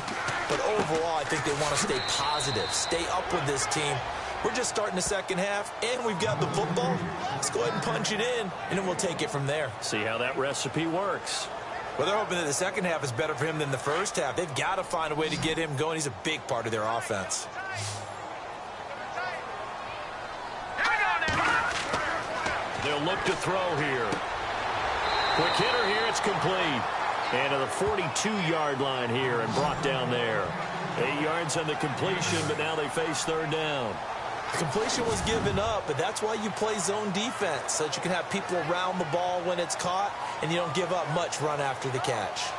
But overall, I think they want to stay positive, stay up with this team. We're just starting the second half, and we've got the football. Let's go ahead and punch it in, and then we'll take it from there. See how that recipe works. Well, they're hoping that the second half is better for him than the first half. They've got to find a way to get him going. He's a big part of their offense. They'll look to throw here. Quick hitter here, it's complete. And to the 42-yard line here and brought down there. 8 yards on the completion, but now they face 3rd down. The completion was given up, but that's why you play zone defense, so that you can have people around the ball when it's caught, and you don't give up much run after the catch.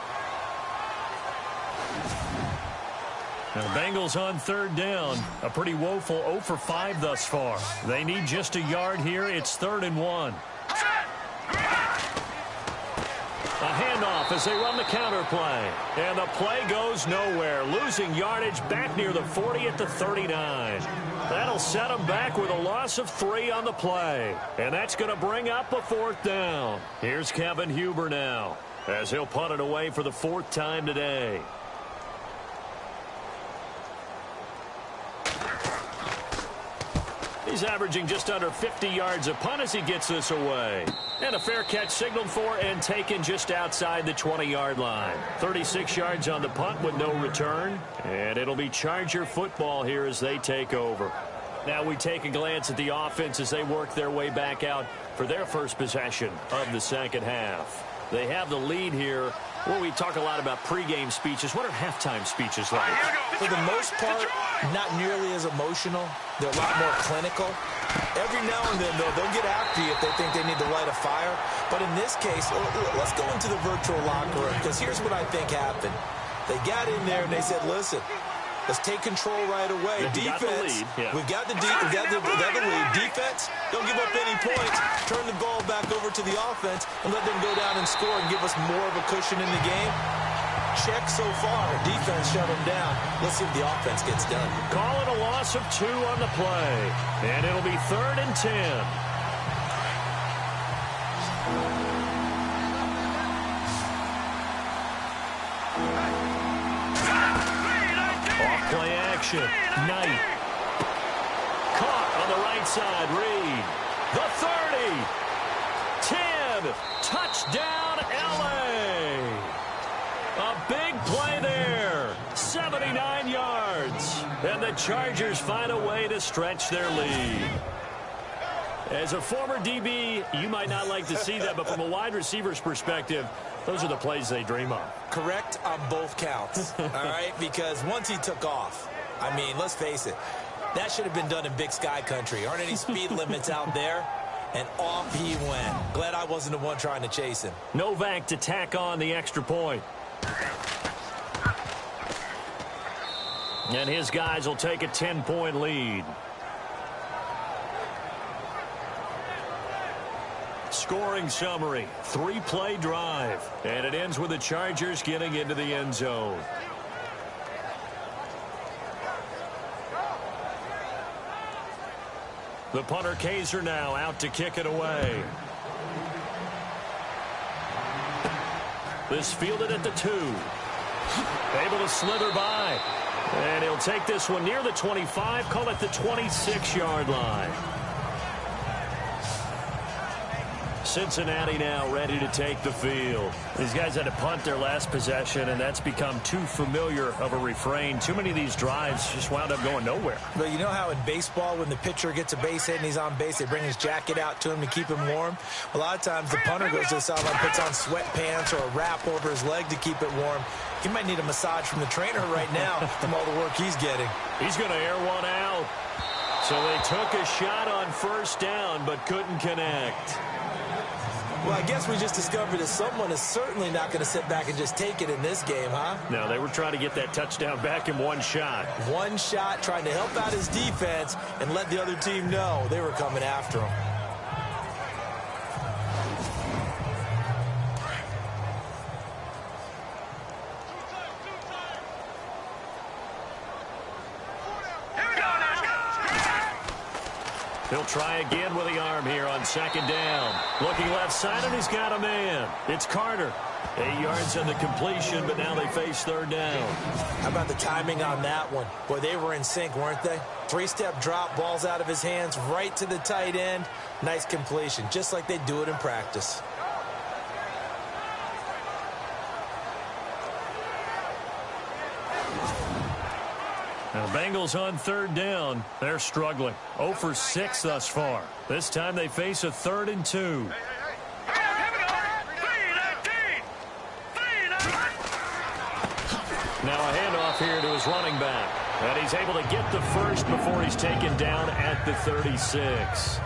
Now the Bengals on 3rd down. A pretty woeful 0 for 5 thus far. They need just a yard here. It's 3rd and 1. A handoff as they run the counter play. And the play goes nowhere. Losing yardage back near the 40 at the 39. That'll set them back with a loss of 3 on the play. And that's going to bring up a 4th down. Here's Kevin Huber now as he'll punt it away for the 4th time today. He's averaging just under 50 yards a punt as he gets this away. And a fair catch signaled for and taken just outside the 20-yard line. 36 yards on the punt with no return. And it'll be Charger football here as they take over. Now we take a glance at the offense as they work their way back out for their first possession of the second half. They have the lead here. Well, we talk a lot about pregame speeches. What are halftime speeches like? For the most part, not nearly as emotional. They're a lot more clinical. Every now and then, though, they'll get after you if they think they need to light a fire. But in this case, let's go into the virtual locker room, because here's what I think happened. They got in there and they said, listen, let's take control right away. Defense, we've got the lead. Defense, don't give up any points. Turn the ball back over to the offense and let them go down and score and give us more of a cushion in the game. Check so far. Defense shut them down. Let's see if the offense gets done. Call it a loss of 2 on the play. And it'll be 3rd and 10. Off-play action. Knight. Caught on the right side. Reed. The 30. 10. Touchdown, L.A. A big play there. 79 yards. And the Chargers find a way to stretch their lead. As a former DB, you might not like to see that, but from a wide receiver's perspective, Those are the plays they dream of. Correct on both counts, all right? Because once he took off, I mean, let's face it, that should have been done in Big Sky Country. Aren't any speed limits out there? And off he went. Glad I wasn't the one trying to chase him. Novak to tack on the extra point. And his guys will take a 10-point lead. Scoring summary, 3-play drive. And it ends with the Chargers getting into the end zone. The punter Kaiser now out to kick it away. This fielded at the 2. Able to slither by. And he'll take this one near the 25, call it the 26-yard line. Cincinnati now ready to take the field. These guys had to punt their last possession, and that's become too familiar of a refrain. Too many of these drives just wound up going nowhere. But you know how in baseball, when the pitcher gets a base hit and he's on base, they bring his jacket out to him to keep him warm? A lot of times the punter goes to the sideline, puts on sweatpants or a wrap over his leg to keep it warm. He might need a massage from the trainer right now from all the work he's getting. He's going to air one out. So they took a shot on first down but couldn't connect. Well, I guess we just discovered that someone is certainly not going to sit back and just take it in this game, huh? No, they were trying to get that touchdown back in one shot. One shot, trying to help out his defense and let the other team know they were coming after him. He'll try again with the arm here on second down. Looking left side, and he's got a man. It's Carter. 8 yards on the completion, but now they face third down. How about the timing on that one? Boy, they were in sync, weren't they? 3-step drop, balls out of his hands, right to the tight end. Nice completion, just like they do it in practice. Now, Bengals on third down. They're struggling. 0 for 6 thus far. This time they face a 3rd and 2. Now a handoff here to his running back. And he's able to get the first before he's taken down at the 36.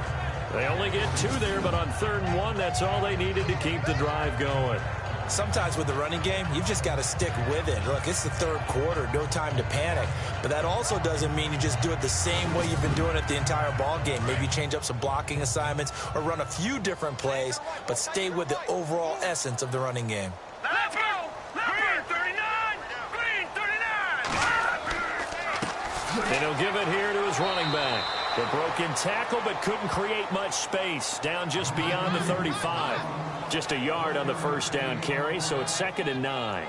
They only get 2 there, but on 3rd and 1, that's all they needed to keep the drive going. Sometimes with the running game, you've just got to stick with it. Look, it's the 3rd quarter, no time to panic. But that also doesn't mean you just do it the same way you've been doing it the entire ball game. Maybe you change up some blocking assignments or run a few different plays, but stay with the overall essence of the running game. Let's go! Green 39! Green 39! And he'll give it here to his running back. The broken tackle, but couldn't create much space. Down just beyond the 35. Just a yard on the first down carry, so it's 2nd and 9.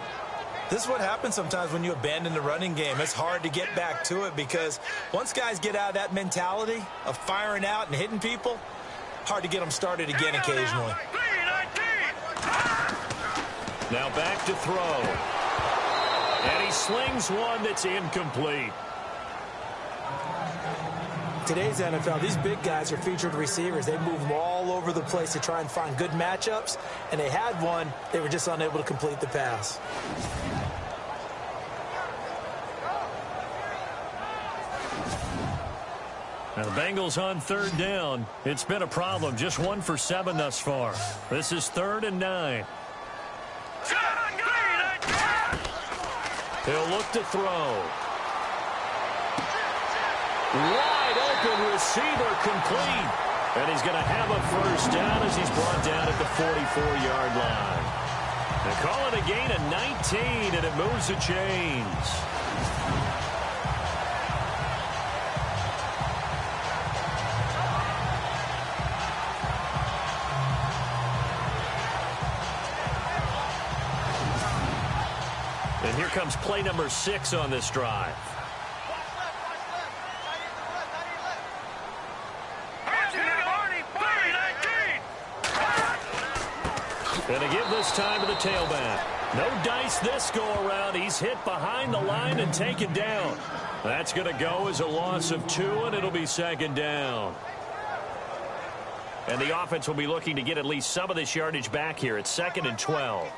This is what happens sometimes when you abandon the running game. It's hard to get back to it because once guys get out of that mentality of firing out and hitting people, hard to get them started again occasionally. Now back to throw. And he slings one that's incomplete. Today's NFL, these big guys are featured receivers. They move them all over the place to try and find good matchups, and they had one. They were just unable to complete the pass. Now the Bengals on 3rd down. It's been a problem. Just 1 for 7 thus far. This is 3rd and 9. He'll look to throw. Wide open receiver complete. And he's going to have a first down as he's brought down at the 44-yard line. They call it a gain of 19, and it moves the chains. And here comes play number 6 on this drive. And to give this time to the tailback. No dice this go-around. He's hit behind the line and taken down. That's going to go as a loss of 2, and it'll be 2nd down. And the offense will be looking to get at least some of this yardage back here. It's 2nd and 12.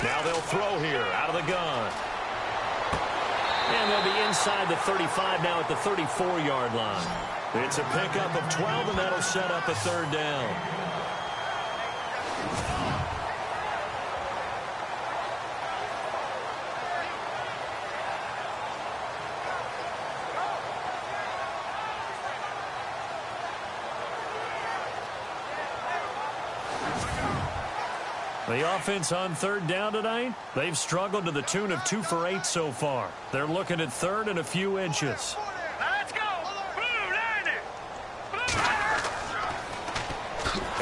Now they'll throw here out of the gun. And they'll be inside the 35 now at the 34-yard line. It's a pickup of 12, and that'll set up a 3rd down. The offense on 3rd down tonight, they've struggled to the tune of 2 for 8 so far. They're looking at 3rd and a few inches. Let's go. Blue 90.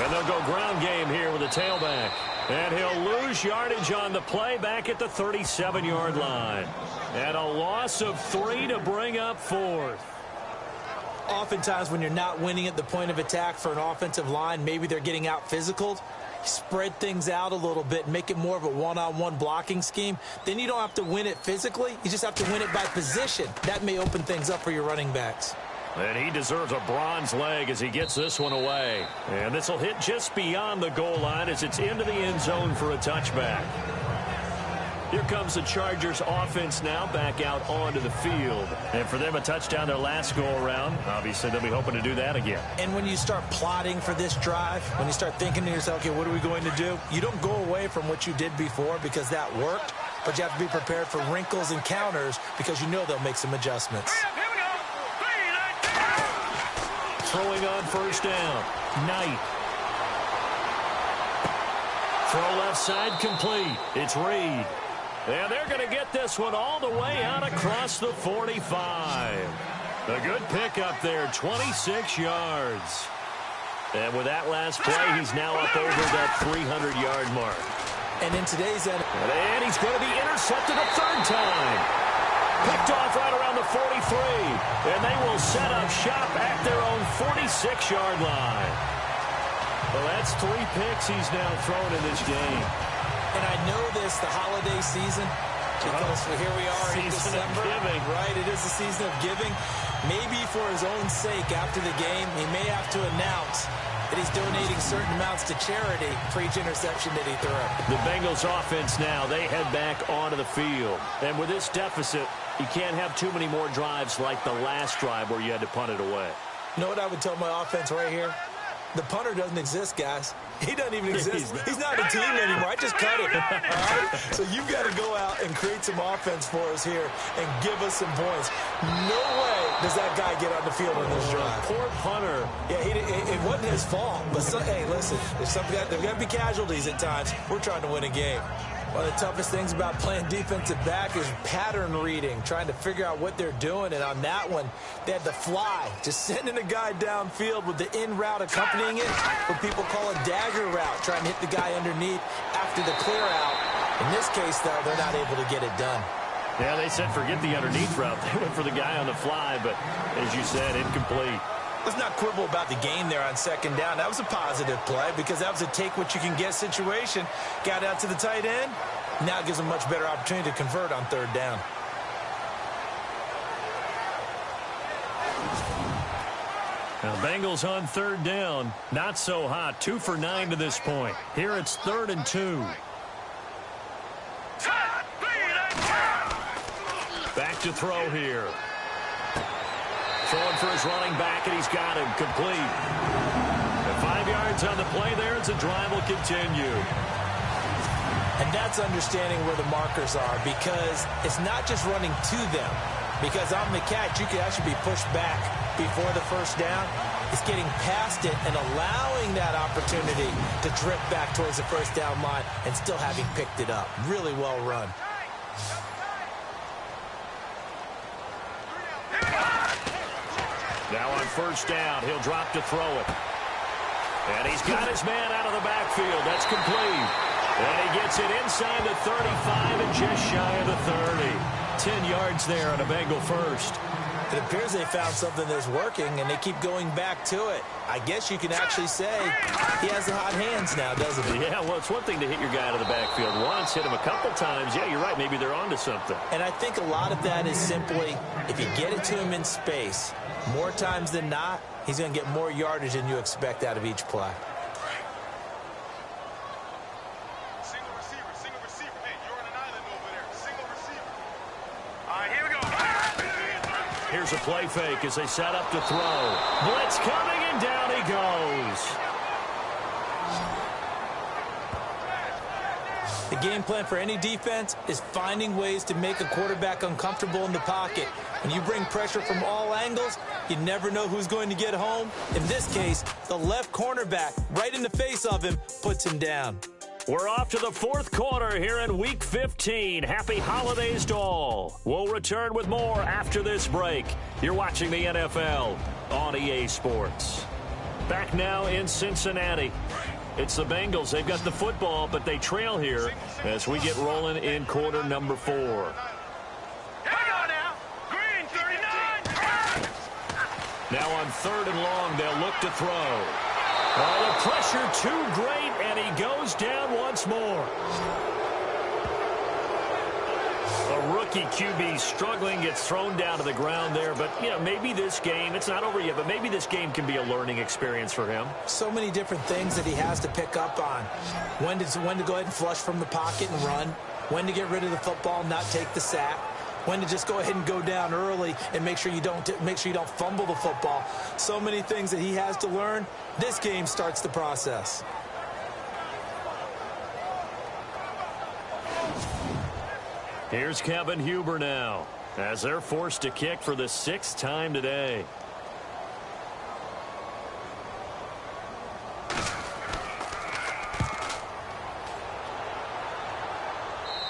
And they'll go ground game here with a tailback. And he'll lose yardage on the play back at the 37-yard line. And a loss of 3 to bring up 4th. Oftentimes when you're not winning at the point of attack for an offensive line, maybe they're getting out physical. Spread things out a little bit, make it more of a one-on-one blocking scheme. Then you don't have to win it physically. You just have to win it by position. That may open things up for your running backs. And he deserves a bronze leg as he gets this one away. And this will hit just beyond the goal line as it's into the end zone for a touchback. Here comes the Chargers offense now back out onto the field. And for them, a touchdown their last go-around. Obviously, they'll be hoping to do that again. And when you start plotting for this drive, when you start thinking to yourself, okay, what are we going to do? You don't go away from what you did before because that worked, but you have to be prepared for wrinkles and counters because you know they'll make some adjustments. Here we go. Throwing on 1st down. Knight. Throw left side complete. It's Reed. And they're going to get this one all the way out across the 45. A good pickup there, 26 yards. And with that last play, he's now up over that 300-yard mark. And in today's end, and he's going to be intercepted a 3rd time. Picked off right around the 43. And they will set up shop at their own 46-yard line. Well, that's 3 picks he's now thrown in this game. and I know this, the holiday season, because here we are in December. Right, it is the season of giving. Maybe for his own sake after the game, he may have to announce that he's donating certain amounts to charity for each interception that he threw. The Bengals offense now, they head back onto the field. And with this deficit, you can't have too many more drives like the last drive where you had to punt it away. You know what I would tell my offense right here? The punter doesn't exist, guys. He doesn't even exist. He's not a team anymore. I just cut him. All right? So you've got to go out and create some offense for us here and give us some points. No way does that guy get on the field on this drive. Poor punter. Yeah, it wasn't his fault. But, hey, listen, there's got to be casualties at times. We're trying to win a game. One of the toughest things about playing defensive back is pattern reading, trying to figure out what they're doing. And on that one, they had to fly, just sending a guy downfield with the in route accompanying it, what people call a dagger route, trying to hit the guy underneath after the clear out. In this case, though, they're not able to get it done. Yeah, they said forget the underneath route. They went for the guy on the fly, but as you said, incomplete. Let's not quibble about the gain there on second down. That was a positive play because that was a take-what-you-can-get situation. Got out to the tight end. Now it gives them a much better opportunity to convert on third down. Now, Bengals on third down. Not so hot. 2 for 9 to this point. Here it's 3rd and 2. Back to throw here. Throwing for his running back, and he's got him complete. And 5 yards on the play there as the drive will continue. And that's understanding where the markers are because it's not just running to them. Because on the catch, you could actually be pushed back before the first down. It's getting past it and allowing that opportunity to drift back towards the first down line and still having picked it up. Really well run. Now on first down, he'll drop to throw it. And he's got his man out of the backfield. That's complete. And he gets it inside the 35 and just shy of the 30. 10 yards there on a Bengal first. It appears they found something that's working, and they keep going back to it. I guess you can actually say he has the hot hands now, doesn't he? Yeah, well, it's one thing to hit your guy out of the backfield once, hit him a couple times. Yeah, you're right. Maybe they're onto something. And I think a lot of that is simply, if you get it to him in space, more times than not, he's going to get more yardage than you expect out of each play. Single receiver. Hey, you're on an island over there. Single receiver. All right, here we go. Here's a play fake as they set up to throw. Blitz coming, and down he goes. The game plan for any defense is finding ways to make a quarterback uncomfortable in the pocket. When you bring pressure from all angles, you never know who's going to get home. In this case, the left cornerback, right in the face of him, puts him down. We're off to the fourth quarter here in Week 15. Happy holidays to all. We'll return with more after this break. You're watching the NFL on EA Sports. Back now in Cincinnati. It's the Bengals. They've got the football, but they trail here as we get rolling in quarter number 4. Here we go now. Green 39. Now on 3rd and long, they'll look to throw. Oh, the pressure too great, and he goes down once more. A rookie QB struggling, gets thrown down to the ground there. But, you know, maybe this game, it's not over yet, but maybe this game can be a learning experience for him. So many different things that he has to pick up on. When to go ahead and flush from the pocket and run. When to get rid of the football and not take the sack. When to just go ahead and go down early and make sure you don't fumble the football. So many things that he has to learn. This game starts the process. Here's Kevin Huber now as they're forced to kick for the 6th time today.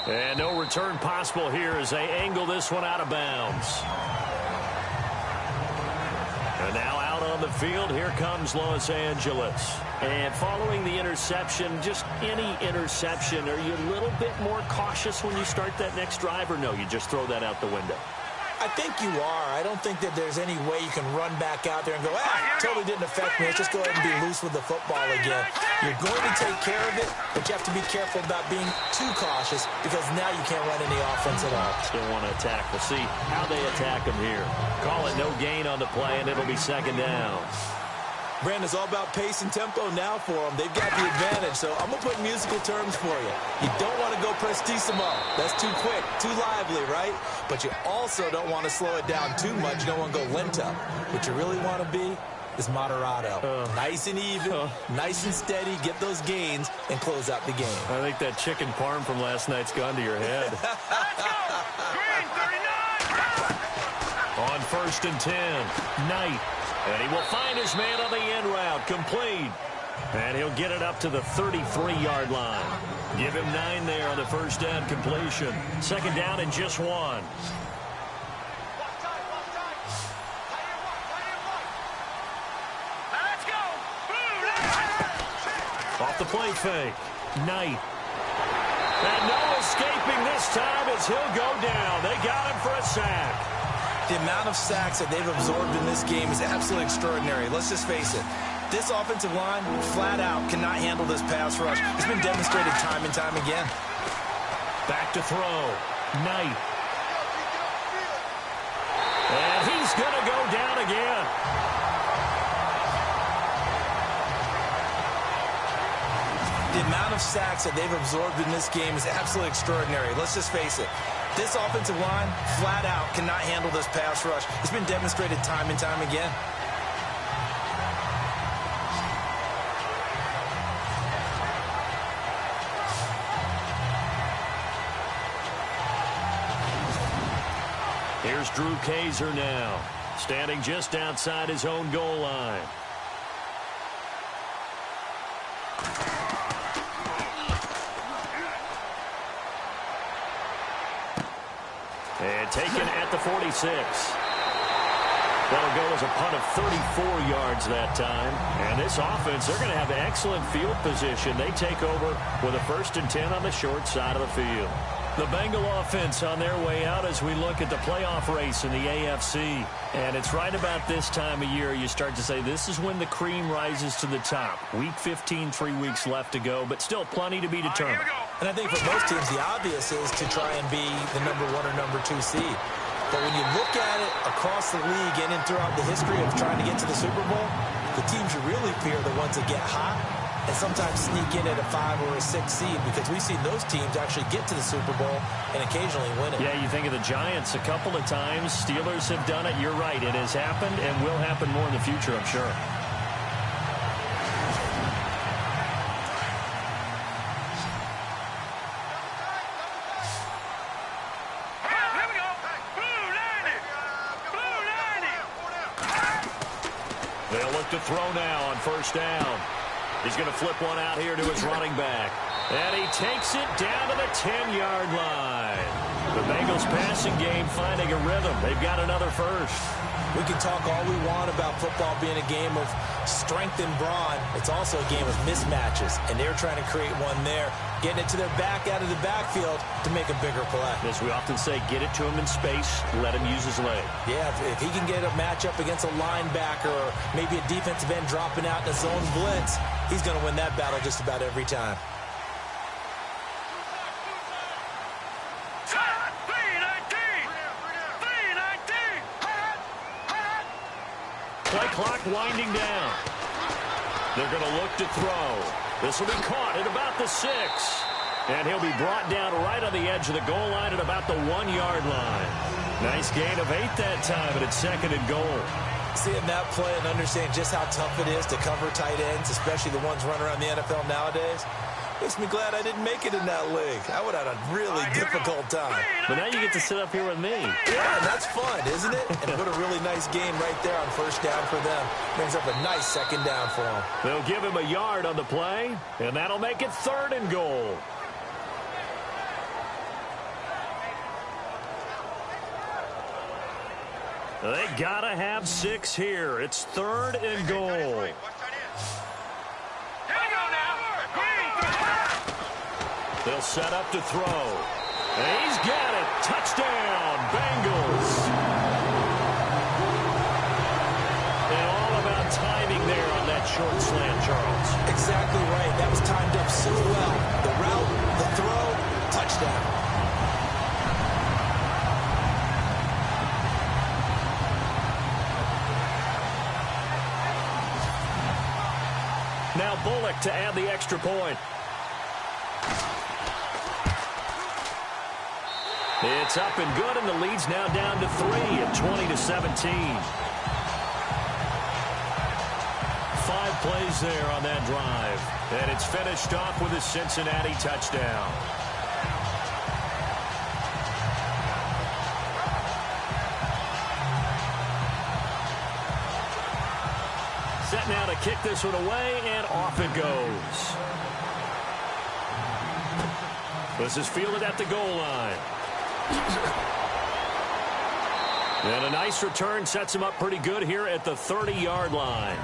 And no return possible here as they angle this one out of bounds. And now out on the field, here comes Los Angeles. And following the interception, just any interception, are you a little bit more cautious when you start that next drive, or no, you just throw that out the window? I think you are. I don't think that there's any way you can run back out there and go, totally didn't affect me. Let's just go ahead and be loose with the football again. You're going to take care of it, but you have to be careful about being too cautious because now you can't run any offense at all. Still want to attack. We'll see how they attack them here. Call it no gain on the play, and it'll be 2nd down. Brandon, it's all about pace and tempo now for them. They've got the advantage, so I'm going to put musical terms for you. You don't want to go prestissimo. That's too quick, too lively, right? But you also don't want to slow it down too much. You don't want to go lento. What you really want to be is moderato. Nice and even, nice and steady, get those gains, and close out the game. I think that chicken parm from last night's gone to your head. Let's go. Green 39. On 1st and 10, Knight. And he will find his man on the end route, complete. And he'll get it up to the 33-yard line. Give him 9 there on the first down completion. 2nd down and just 1. Let's go. Off the play fake, Knight. And no escaping this time as he'll go down. They got him for a sack. The amount of sacks that they've absorbed in this game is absolutely extraordinary. Let's just face it. This offensive line, flat out, cannot handle this pass rush. It's been demonstrated time and time again. Back to throw. Knight. And he's going to go down again. The amount of sacks that they've absorbed in this game is absolutely extraordinary. Let's just face it. This offensive line, flat out, cannot handle this pass rush. It's been demonstrated time and time again. Here's Drew Kaiser now, standing just outside his own goal line. And taken at the 46. That'll go as a punt of 34 yards that time. And this offense, they're going to have excellent field position. They take over with a 1st and 10 on the short side of the field. The Bengal offense on their way out as we look at the playoff race in the AFC. And it's right about this time of year you start to say this is when the cream rises to the top. Week 15, 3 weeks left to go, but still plenty to be determined. And I think for most teams, the obvious is to try and be the number 1 or number 2 seed. But when you look at it across the league and throughout the history of trying to get to the Super Bowl, the teams you really fear are the ones that get hot and sometimes sneak in at a 5 or a 6 seed, because we've seen those teams actually get to the Super Bowl and occasionally win it. Yeah, you think of the Giants a couple of times. Steelers have done it. You're right. It has happened and will happen more in the future, I'm sure. They'll look to throw now on first down. He's going to flip one out here to his running back. And he takes it down to the 10-yard line. The Bengals passing game finding a rhythm. They've got another first. We can talk all we want about football being a game of strength and brawn. It's also a game of mismatches, and they're trying to create one there, getting it to their back out of the backfield to make a bigger play. As we often say, get it to him in space, let him use his leg. Yeah, if he can get a matchup against a linebacker or maybe a defensive end dropping out in a zone blitz, he's going to win that battle just about every time. Play clock winding down. They're going to look to throw. This will be caught at about the 6. And he'll be brought down right on the edge of the goal line at about the 1-yard line. Nice gain of 8 that time, and it's 2nd and goal. Seeing that play and understanding just how tough it is to cover tight ends, especially the ones running around the NFL nowadays, makes me glad I didn't make it in that league. I would have had a really difficult time. But now you get to sit up here with me. Yeah, and that's fun, isn't it? And what a really nice game right there on first down for them. Brings up a nice 2nd down for them. They'll give him a yard on the play, and that'll make it 3rd and goal. They gotta have 6 here. It's 3rd and goal. They'll set up to throw. And he's got it. Touchdown, Bengals. And all about timing there on that short slant, Charles. Exactly right. That was timed up so well. The route, the throw, touchdown. Now Bullock to add the extra point. It's up and good, and the lead's now down to 3 at 20-17. 5 plays there on that drive, and it's finished off with a Cincinnati touchdown. Set now to kick this one away, and off it goes. This is fielded at the goal line. And a nice return sets him up pretty good here at the 30-yard line.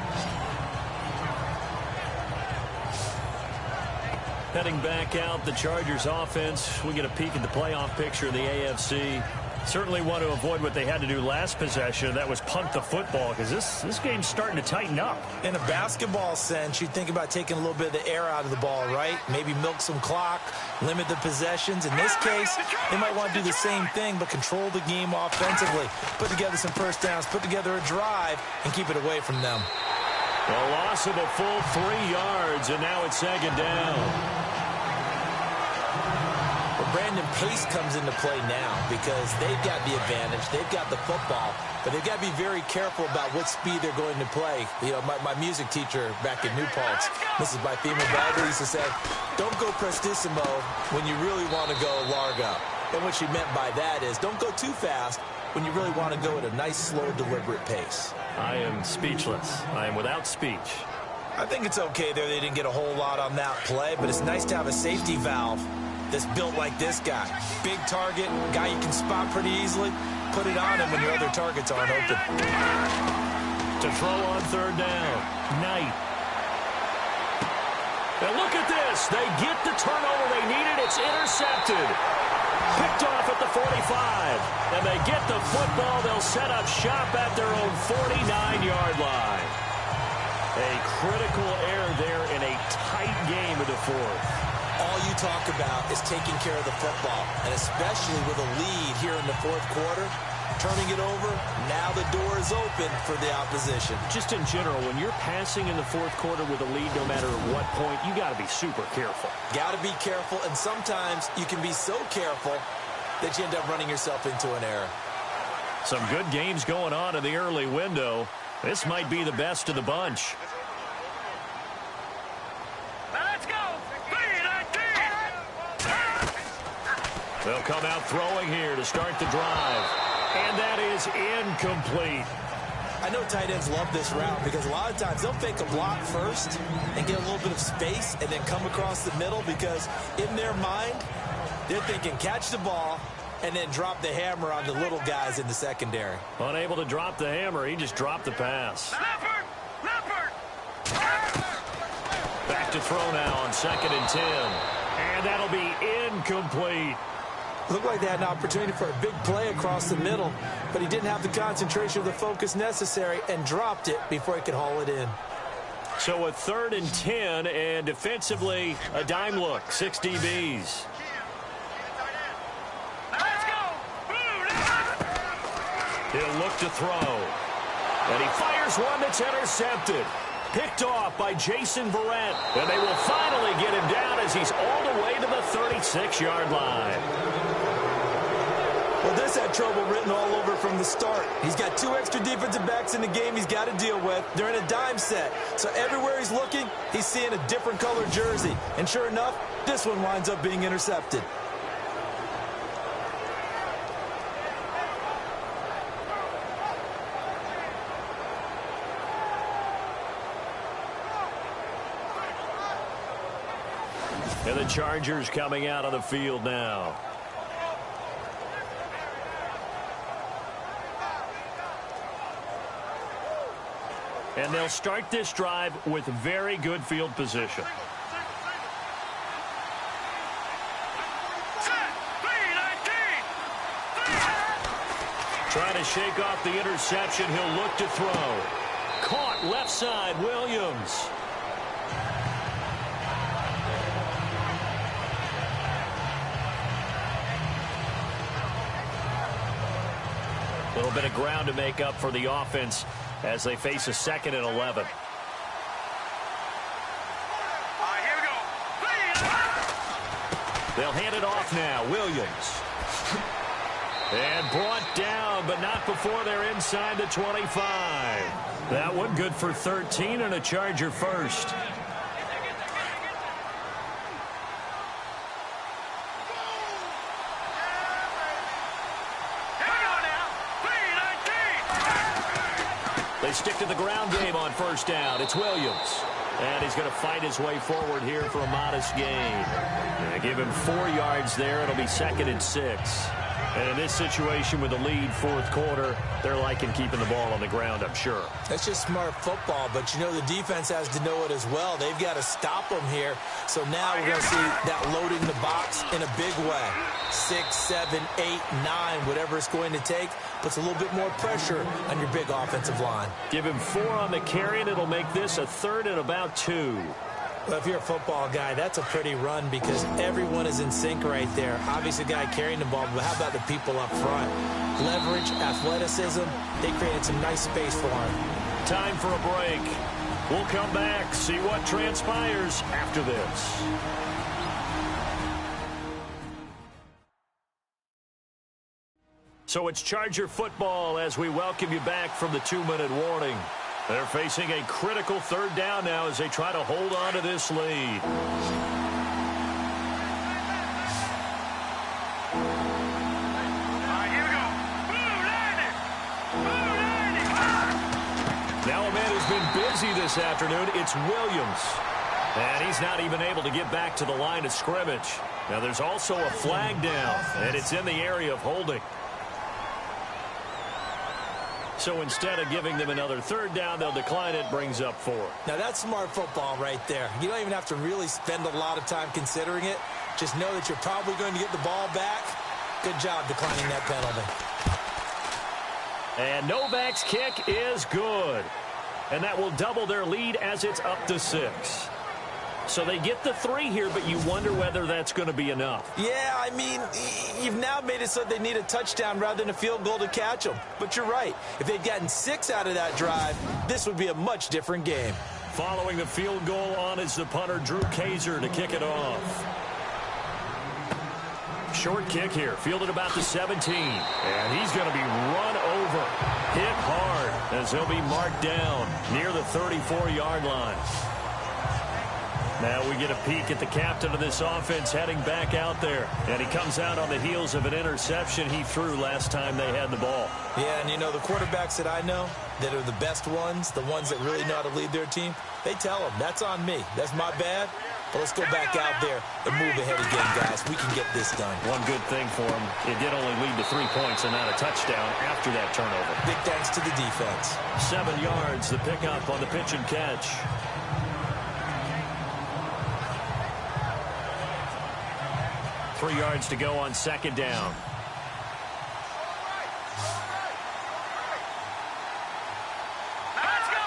Heading back out, the Chargers offense. We get a peek at the playoff picture of the AFC. Certainly want to avoid what they had to do last possession. That was punt the football, because this game's starting to tighten up. In a basketball sense, you'd think about taking a little bit of the air out of the ball, right? Maybe milk some clock, limit the possessions. In this case, they might want to do the same thing, but control the game offensively. Put together some first downs, put together a drive, and keep it away from them. A loss of a full 3 yards, and now it's 2nd down. Brandon Pace comes into play now because they've got the advantage. They've got the football, but they've got to be very careful about what speed they're going to play. You know, my music teacher back in New Paltz, Mrs. Bythema Bradley, used to say, don't go prestissimo when you really want to go largo. And what she meant by that is don't go too fast when you really want to go at a nice, slow, deliberate pace. I am speechless. I am without speech. I think it's okay there. They didn't get a whole lot on that play, but it's nice to have a safety valve that's built like this guy. Big target, guy you can spot pretty easily. Put it on him when your other targets aren't open. To throw on 3rd down, Knight. And look at this. They get the turnover they needed. It's intercepted. Picked off at the 45. And they get the football. They'll set up shop at their own 49-yard line. A critical error there in a tight game of the fourth. All you talk about is taking care of the football, and especially with a lead here in the fourth quarter, turning it over, now the door is open for the opposition. Just in general, when you're passing in the fourth quarter with a lead, no matter at what point, you got to be super careful. Got to be careful, and sometimes you can be so careful that you end up running yourself into an error. Some good games going on in the early window. This might be the best of the bunch. Let's go. They'll come out throwing here to start the drive. And that is incomplete. I know tight ends love this route because a lot of times they'll fake a block first and get a little bit of space and then come across the middle because in their mind, they're thinking catch the ball and then drop the hammer on the little guys in the secondary. Unable to drop the hammer, he just dropped the pass. Back to throw now on 2nd and 10. And that'll be incomplete. Looked like they had an opportunity for a big play across the middle, but he didn't have the concentration or the focus necessary and dropped it before he could haul it in. So a 3rd and 10, and defensively, a dime look, 6 DBs. He'll look to throw. And he fires one that's intercepted. Picked off by Jason Verrett. And they will finally get him down as he's all the way to the 36-yard line. Well, this had trouble written all over from the start. He's got 2 extra defensive backs in the game he's got to deal with. They're in a dime set. So everywhere he's looking, he's seeing a different color jersey. And sure enough, this one winds up being intercepted. And the Chargers coming out on the field now. And they'll start this drive with very good field position. Trying to shake off the interception. He'll look to throw. Caught left side, Williams. A little bit of ground to make up for the offense as they face a 2nd and 11. Here we go. They'll hand it off now. Williams. And brought down, but not before they're inside the 25. That one good for 13 and a Charger first. They stick to the ground game on 1st down. It's Williams. And he's going to fight his way forward here for a modest gain. Give him 4 yards there. It'll be 2nd and 6. And in this situation with a lead 4th quarter, they're liking keeping the ball on the ground, I'm sure. That's just smart football, but you know the defense has to know it as well. They've got to stop them here. So now we're going to see that loading the box in a big way. 6, 7, 8, 9, whatever it's going to take, puts a little bit more pressure on your big offensive line. Give him 4 on the carry, and it'll make this a 3rd and about 2. Well, if you're a football guy, that's a pretty run because everyone is in sync right there. Obviously, the guy carrying the ball, but how about the people up front? Leverage, athleticism, they created some nice space for him. Time for a break. We'll come back, see what transpires after this. So it's Charger football as we welcome you back from the 2-minute warning. They're facing a critical 3rd down now as they try to hold on to this lead. Here we go. Now a man who's been busy this afternoon, it's Williams. And he's not even able to get back to the line of scrimmage. Now there's also a flag down, and it's in the area of holding. So instead of giving them another 3rd down, they'll decline it, brings up 4. Now that's smart football right there. You don't even have to really spend a lot of time considering it. Just know that you're probably going to get the ball back, Good job declining that penalty. And Novak's kick is good. And that will double their lead as it's up to 6. So they get the 3 here, but you wonder whether that's going to be enough. Yeah, I mean, you've now made it so they need a touchdown rather than a field goal to catch them. But you're right. If they'd gotten 6 out of that drive, this would be a much different game. Following the field goal on is the punter, Drew Kaiser, to kick it off. Short kick here, fielded about the 17. And he's going to be run over, hit hard, as he'll be marked down near the 34-yard line. Now we get a peek at the captain of this offense heading back out there. And he comes out on the heels of an interception he threw last time they had the ball. Yeah, and you know, the quarterbacks that I know that are the best ones, the ones that really know how to lead their team, they tell them, that's on me. That's my bad. But let's go back out there and move ahead again, guys. We can get this done. One good thing for him, it did only lead to 3 points and not a touchdown after that turnover. Big thanks to the defense. 7 yards, the pickup on the pitch and catch. Three yards to go on second down. Let's go!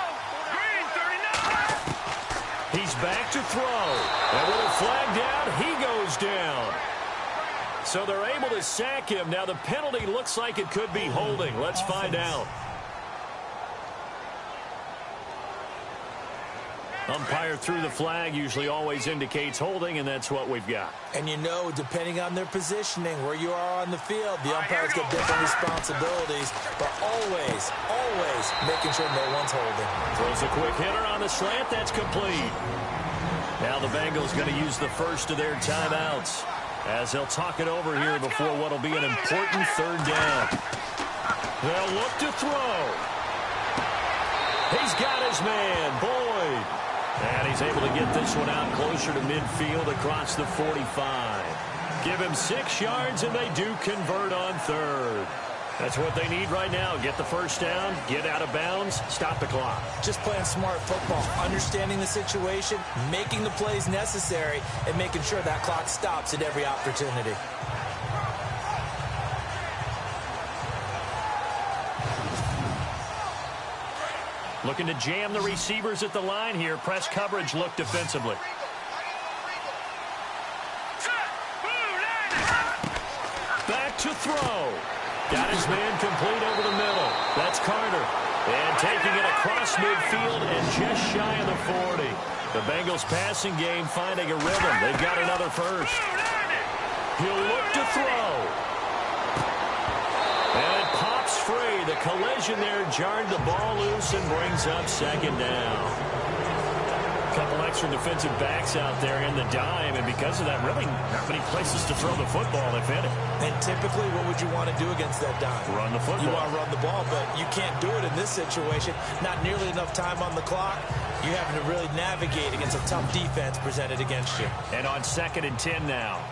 Green 39! He's back to throw. And with a flag down, he goes down. So they're able to sack him. Now the penalty looks like it could be holding. Let's find out. Umpire threw the flag, usually always indicates holding, and that's what we've got. And you know, depending on their positioning, where you are on the field, the umpires get different responsibilities, but always making sure no one's holding. Throws a quick hitter on the slant. That's complete. Now the Bengals going to use the first of their timeouts as they'll talk it over here before what will be an important third down. They'll look to throw. He's got his man, Boyd. And he's able to get this one out closer to midfield across the 45. Give him 6 yards, and they do convert on third. That's what they need right now. Get the first down, get out of bounds, stop the clock. Just playing smart football, understanding the situation, making the plays necessary, and making sure that clock stops at every opportunity. Looking to jam the receivers at the line here. Press coverage look defensively. Back to throw. Got his man complete over the middle. That's Carter. And taking it across midfield and just shy of the 40. The Bengals passing game finding a rhythm. They've got another first. He'll look to throw. And it pops free. The collision there jarred the ball loose and brings up second down. A couple extra defensive backs out there in the dime, and because of that, really not many places to throw the football, if any. And typically, what would you want to do against that dime? Run the football. You want to run the ball, but you can't do it in this situation. Not nearly enough time on the clock. You're having to really navigate against a tough defense presented against you. And on 2nd and 10 now.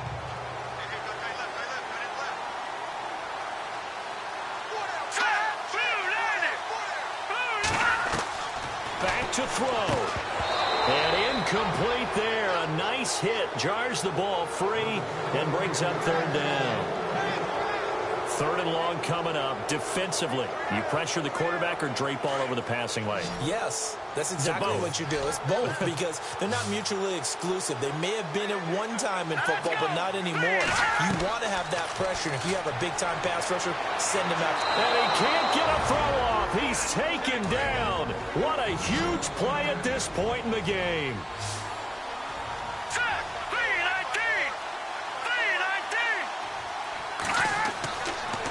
Back to throw. And incomplete there. A nice hit. Jars the ball free and brings up third down. 3rd and long coming up. Defensively, you pressure the quarterback or drape all over the passing lane? Yes, that's exactly what you do. It's both because they're not mutually exclusive. They may have been at one time in football, but not anymore. You want to have that pressure. And if you have a big-time pass rusher, send him out. And he can't get a throw off. He's taken down. What a huge play at this point in the game.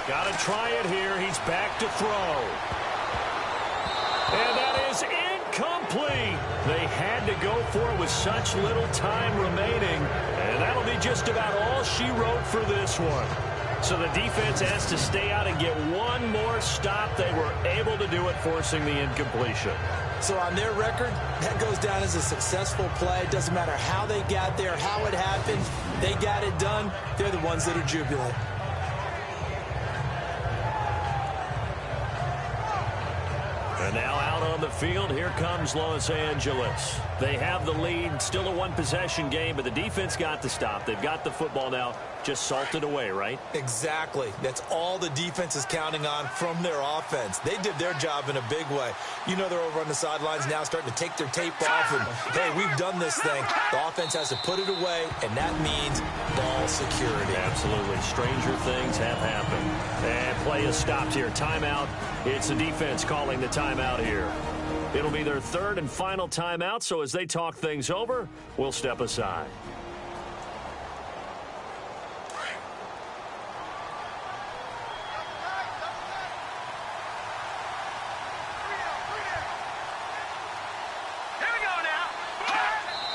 Got to try it here. He's back to throw. And that is incomplete. They had to go for it with such little time remaining. And that'll be just about all she wrote for this one. So the defense has to stay out and get one more stop. They were able to do it, forcing the incompletion. So on their record, that goes down as a successful play. It doesn't matter how they got there, how it happened. They got it done. They're the ones that are jubilant. And now out on the field, here comes Los Angeles. They have the lead, still a one-possession game, but the defense got the stop. They've got the football now. just salted away, right? Exactly. That's all the defense is counting on from their offense. They did their job in a big way. You know they're over on the sidelines now starting to take their tape off and, hey, we've done this thing. The offense has to put it away, and that means ball security. Absolutely. Stranger things have happened. And play is stopped here. Timeout. It's the defense calling the timeout here. It'll be their third and final timeout, so as they talk things over, we'll step aside.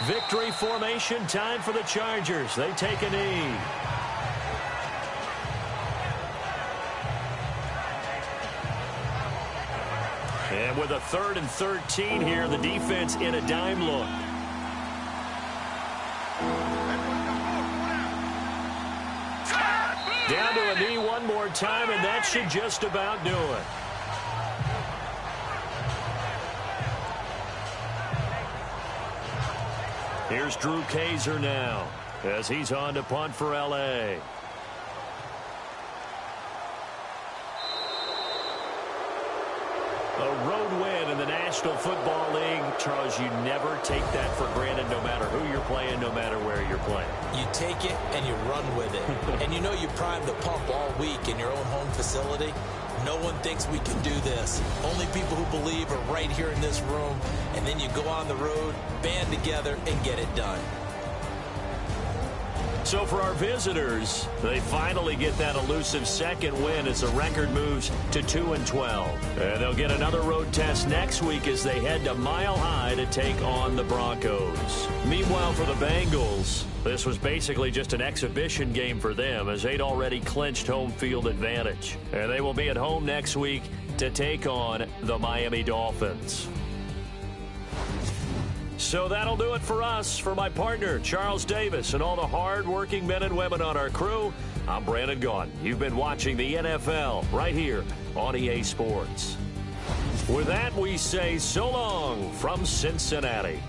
Victory formation time for the Chargers. They take a knee. And with a 3rd and 13 here, the defense in a dime look. Down to a knee one more time, and that should just about do it. Here's Drew Kaiser now as he's on to punt for L.A. A road win in the National Football League. Charles, you never take that for granted no matter who you're playing, no matter where you're playing. You take it and you run with it. And you know you prime the pump all week in your own home facility. No one thinks we can do this. Only people who believe are right here in this room. And then you go on the road, band together, and get it done. So for our visitors, they finally get that elusive second win as the record moves to 2-12. And they'll get another road test next week as they head to Mile High to take on the Broncos. Meanwhile, for the Bengals, this was basically just an exhibition game for them as they'd already clinched home field advantage. And they will be at home next week to take on the Miami Dolphins. So that'll do it for us. For my partner, Charles Davis, and all the hard-working men and women on our crew, I'm Brandon Gaudin. You've been watching the NFL right here on EA Sports. With that, we say so long from Cincinnati.